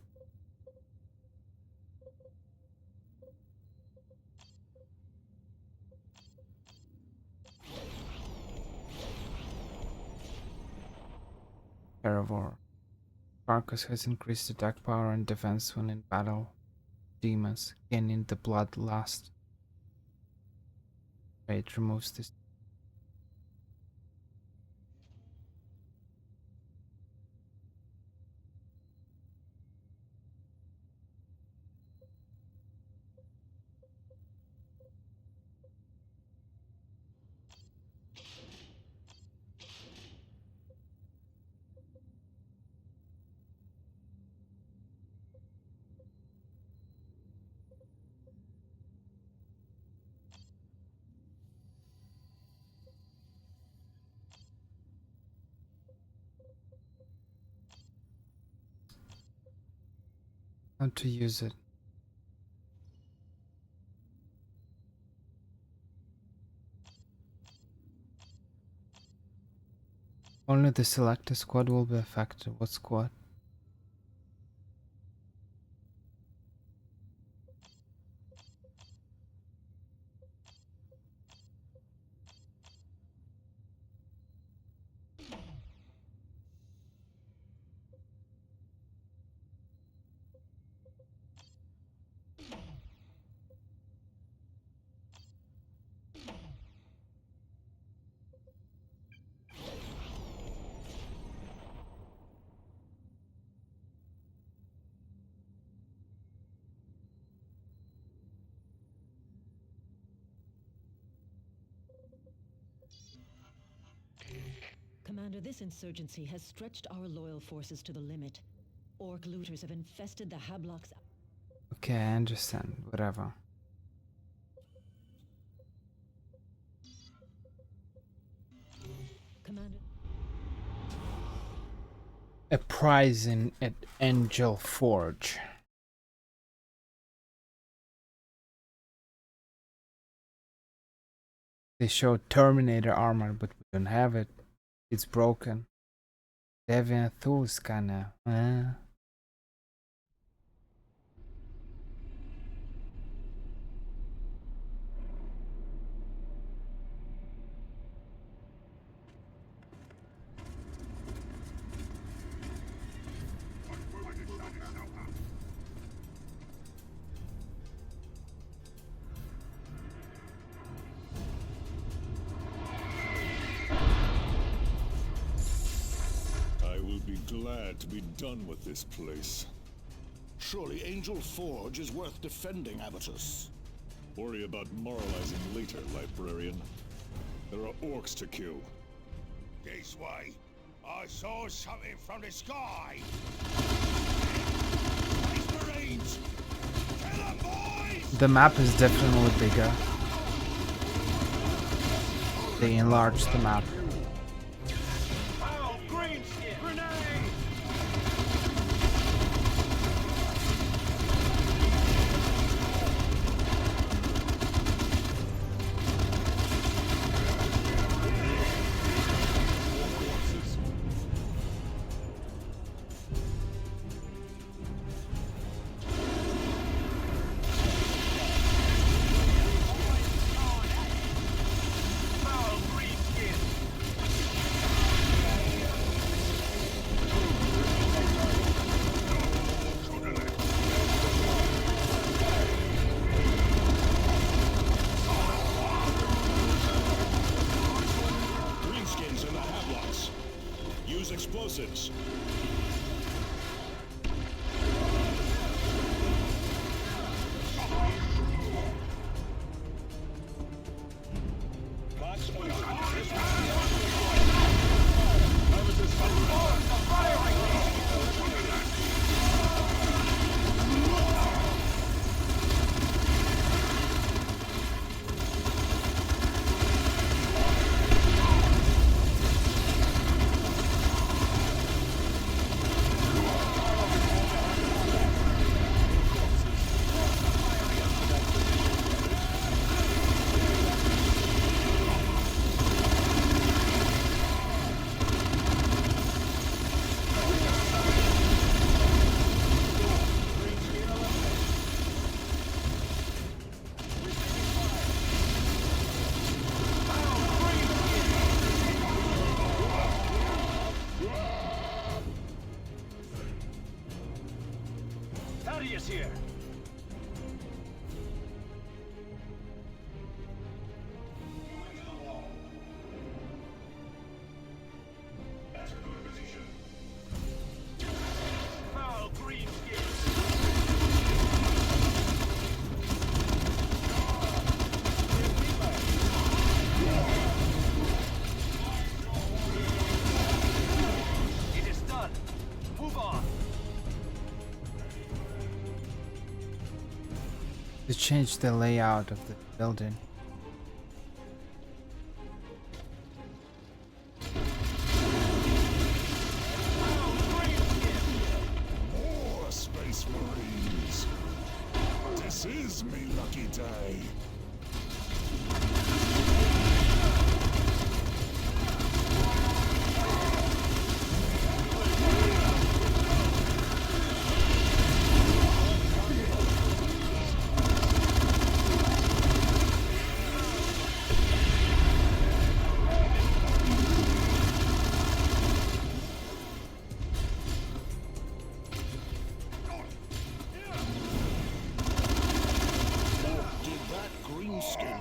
Paravor. Farkas has increased attack power and defense when in battle. Demons, gaining the Bloodlust. It removes this. How to use it. Only the selected squad will be affected. What squad? Commander, this insurgency has stretched our loyal forces to the limit. Orc looters have infested the Hablocks. Okay, I understand. Whatever. Commander. A prize in at Angel Forge. They show Terminator armor, but we don't have it. It's broken. Deviant Tools kinda. Glad to be done with this place. Surely Angel Forge is worth defending, Avitus. Worry about moralizing later, librarian. There are orcs to kill. This way. I saw something from the sky. Space Marines! Kill 'em, boys! The map is definitely bigger. They enlarged the map. Explosives. Here. Foul green skins. It is done. Move on. To change the layout of the building. More Space Marines! This is me lucky day!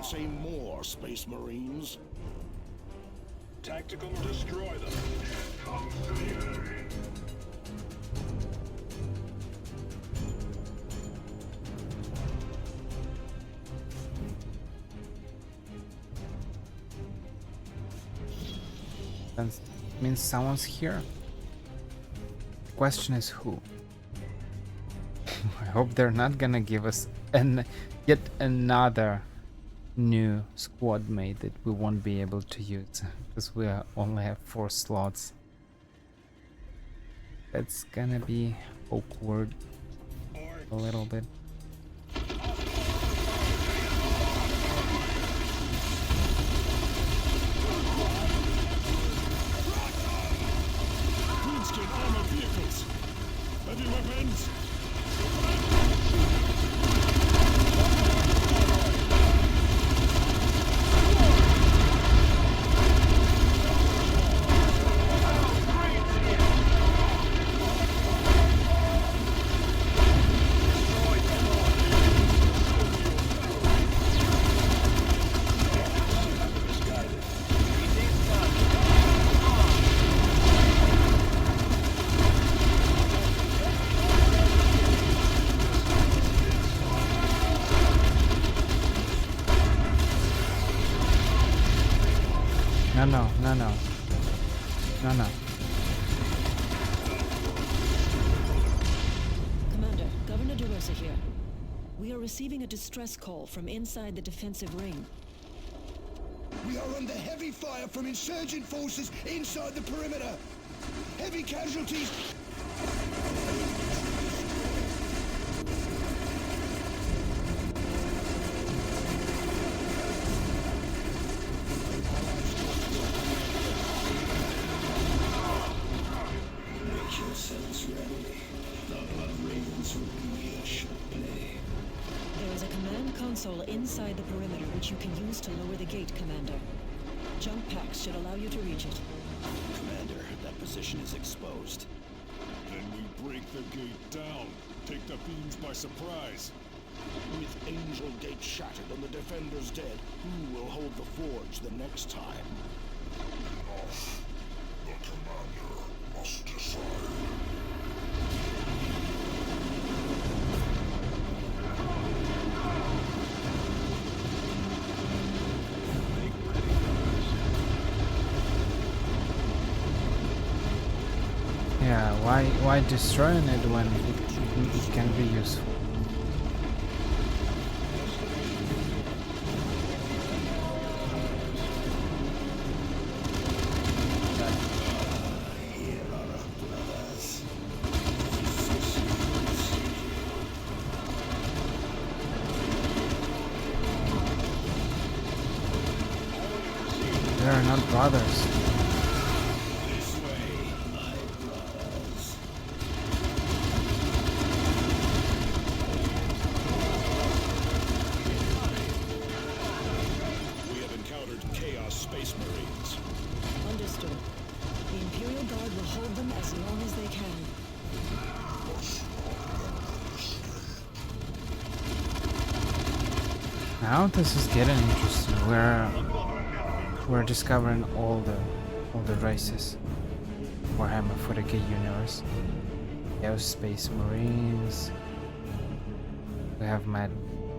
Say more, Space Marines. Tactical, destroy them. Comes to the enemy. That means someone's here. Question is who? I hope they're not gonna give us yet another new squad mate that we won't be able to use because we only have 4 slots. That's gonna be awkward a little bit. Queenskin armored vehicles! Heavy weapons! No. Commander, Governor DeRosa here. We are receiving a distress call from inside the defensive ring. We are under heavy fire from insurgent forces inside the perimeter. Heavy casualties. Make yourselves ready. The Blood Ravens will be here shortly. There is a command console inside the perimeter which you can use to lower the gate, Commander. Jump packs should allow you to reach it. Commander, that position is exposed. Then we break the gate down. Take the fiends by surprise. With Angel Gate shattered and the defenders dead, who will hold the forge the next time? The commander must decide. Yeah, why destroying it when it can be useful? They are not brothers. We have encountered Chaos Space Marines. Understood. The Imperial Guard will hold them as long as they can. Now this is getting interesting. We're discovering all the races. Warhammer 40k universe. We have Space Marines. We have Mad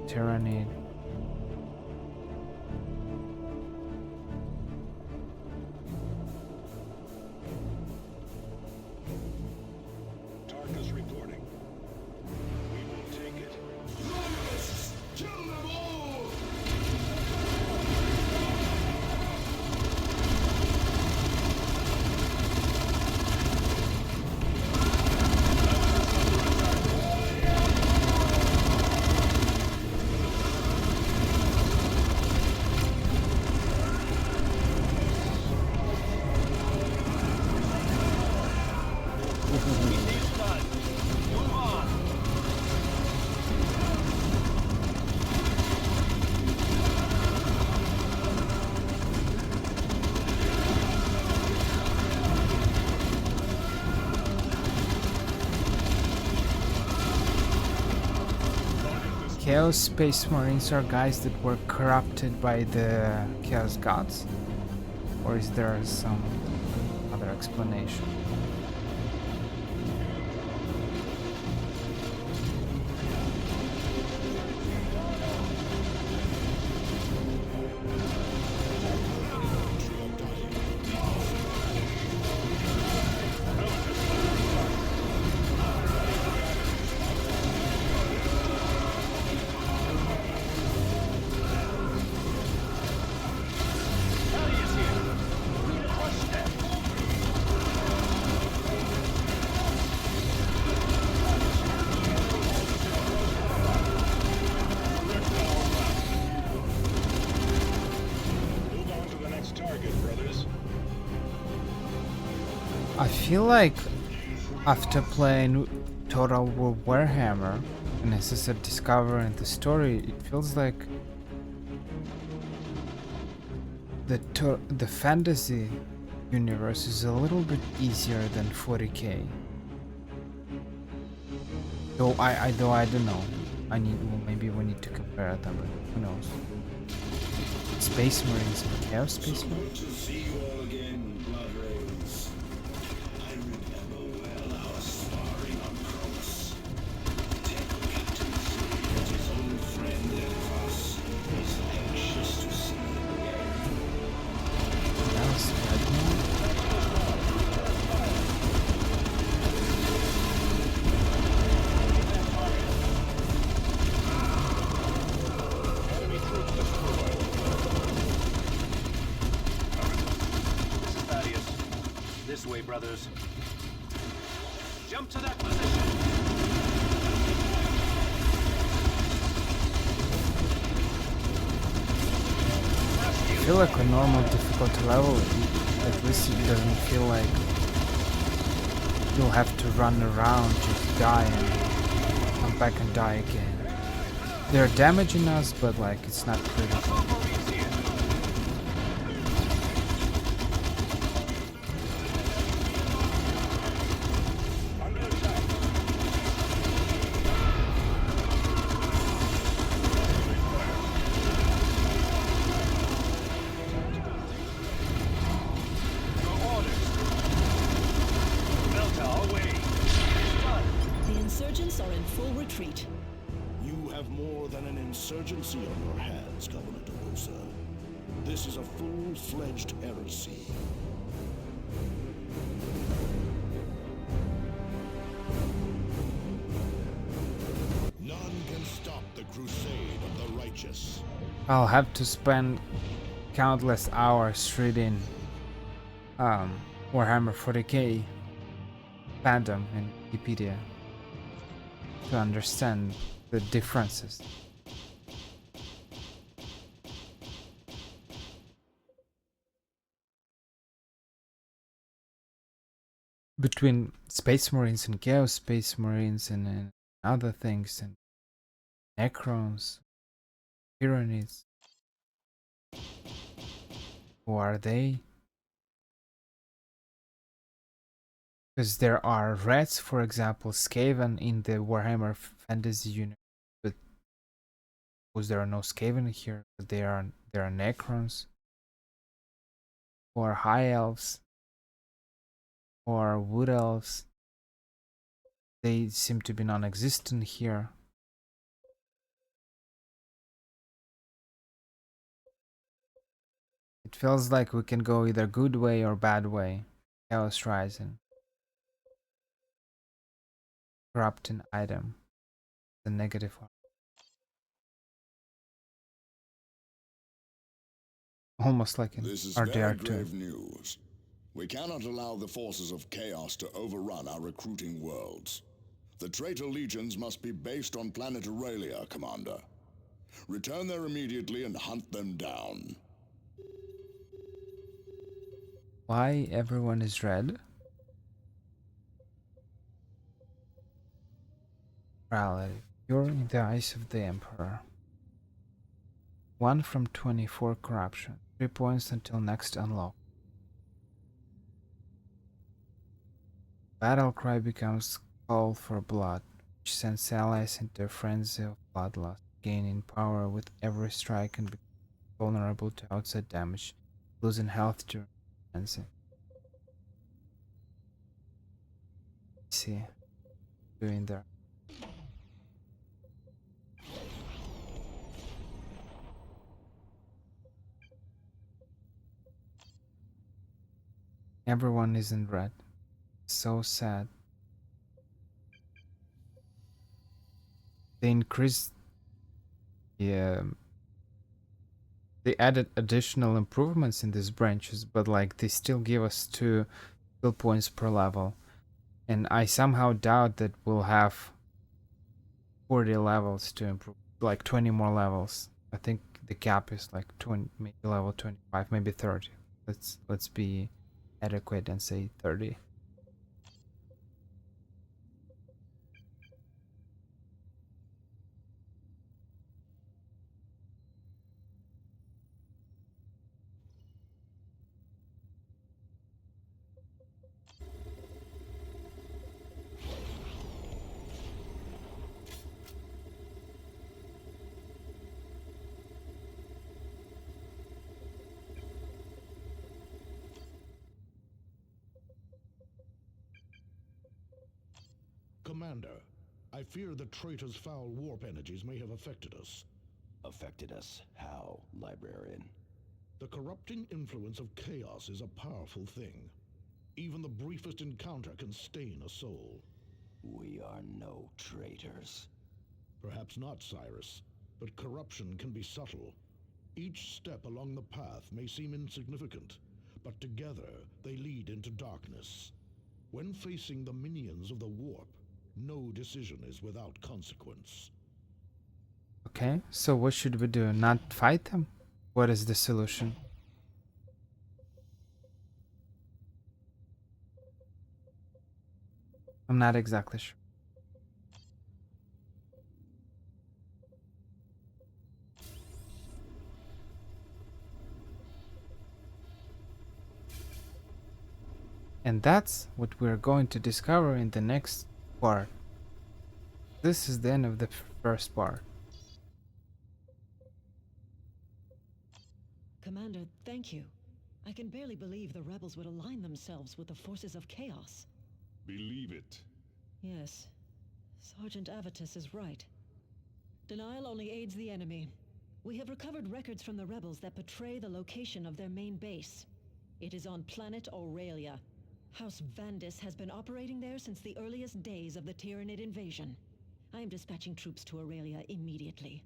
Tyranny. Tarkus reporting. We will take it. Kill them all! It's done. Move on. Chaos Space Marines are guys that were corrupted by the Chaos Gods? Or is there some other explanation? I feel like after playing Total War Warhammer, and as I said, discovering the story, it feels like the fantasy universe is a little bit easier than 40k. Though I don't know. Well, maybe we need to compare them, but who knows? Space Marines and Chaos Space Marines. To see you all again, Blood Ravens. I remember well our sparring on Kronos. Temple Captain said that his old friend Elphas is anxious to see you again. Chaos Dreadnought. This way, brothers. Jump to that position. I feel like a normal difficulty level, at least it doesn't feel like you'll have to run around, just die and come back and die again. They're damaging us, but like it's not critical. Insurgency on your hands, Governor DeRosa. This is a full-fledged heresy. None can stop the crusade of the righteous. I'll have to spend countless hours reading Warhammer 40k fandom and Wikipedia to understand the differences. Between Space Marines and Chaos Space Marines and other things, and Necrons, Tyranids. Who are they? Because there are Reds, for example, Skaven in the Warhammer Fantasy universe, but because there are no Skaven here, but there are Necrons, or High Elves, or Wood Elves. They seem to be non-existent here. It feels like we can go either good way or bad way. Chaos Rising. Corrupting item. The negative one. Almost like in This is RDR2. very grave news. We cannot allow the forces of chaos to overrun our recruiting worlds. The traitor legions must be based on planet Aurelia, Commander. Return there immediately and hunt them down. Why everyone is red? Morality. You're in the eyes of the Emperor. 1 from 24 corruption. 3 points until next unlock. Battle cry becomes call for blood, which sends allies into a frenzy of bloodlust, gaining power with every strike and becoming vulnerable to outside damage, losing health during frenzy. See, doing there. Everyone is in red. So sad. They increased the they added additional improvements in these branches, but like they still give us 2 skill points per level. And I somehow doubt that we'll have 40 levels to improve, like 20 more levels. I think the cap is like 20, maybe level 25, maybe 30. Let's be adequate and say 30. Commander, I fear the traitor's foul warp energies may have affected us. Affected us? How, Librarian? The corrupting influence of chaos is a powerful thing. Even the briefest encounter can stain a soul. We are no traitors. Perhaps not, Cyrus, but corruption can be subtle. Each step along the path may seem insignificant, but together they lead into darkness. When facing the minions of the warp, no decision is without consequence. Okay, so what should we do? Not fight them? What is the solution? I'm not exactly sure. And that's what we're going to discover in the next part. This is the end of the first part. Commander, thank you. I can barely believe the rebels would align themselves with the forces of chaos. Believe it. Yes, Sergeant Avitus is right. Denial only aids the enemy. We have recovered records from the rebels that betray the location of their main base. It is on planet Aurelia. House Vandis has been operating there since the earliest days of the Tyranid invasion. I am dispatching troops to Aurelia immediately.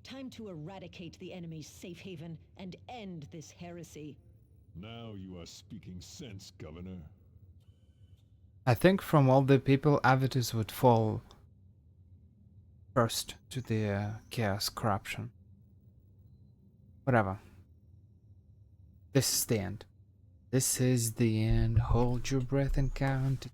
Time to eradicate the enemy's safe haven and end this heresy. Now you are speaking sense, Governor. I think from all the people, Avitus would fall first to the chaos corruption. Whatever. This is the end. This is the end. Hold your breath and count to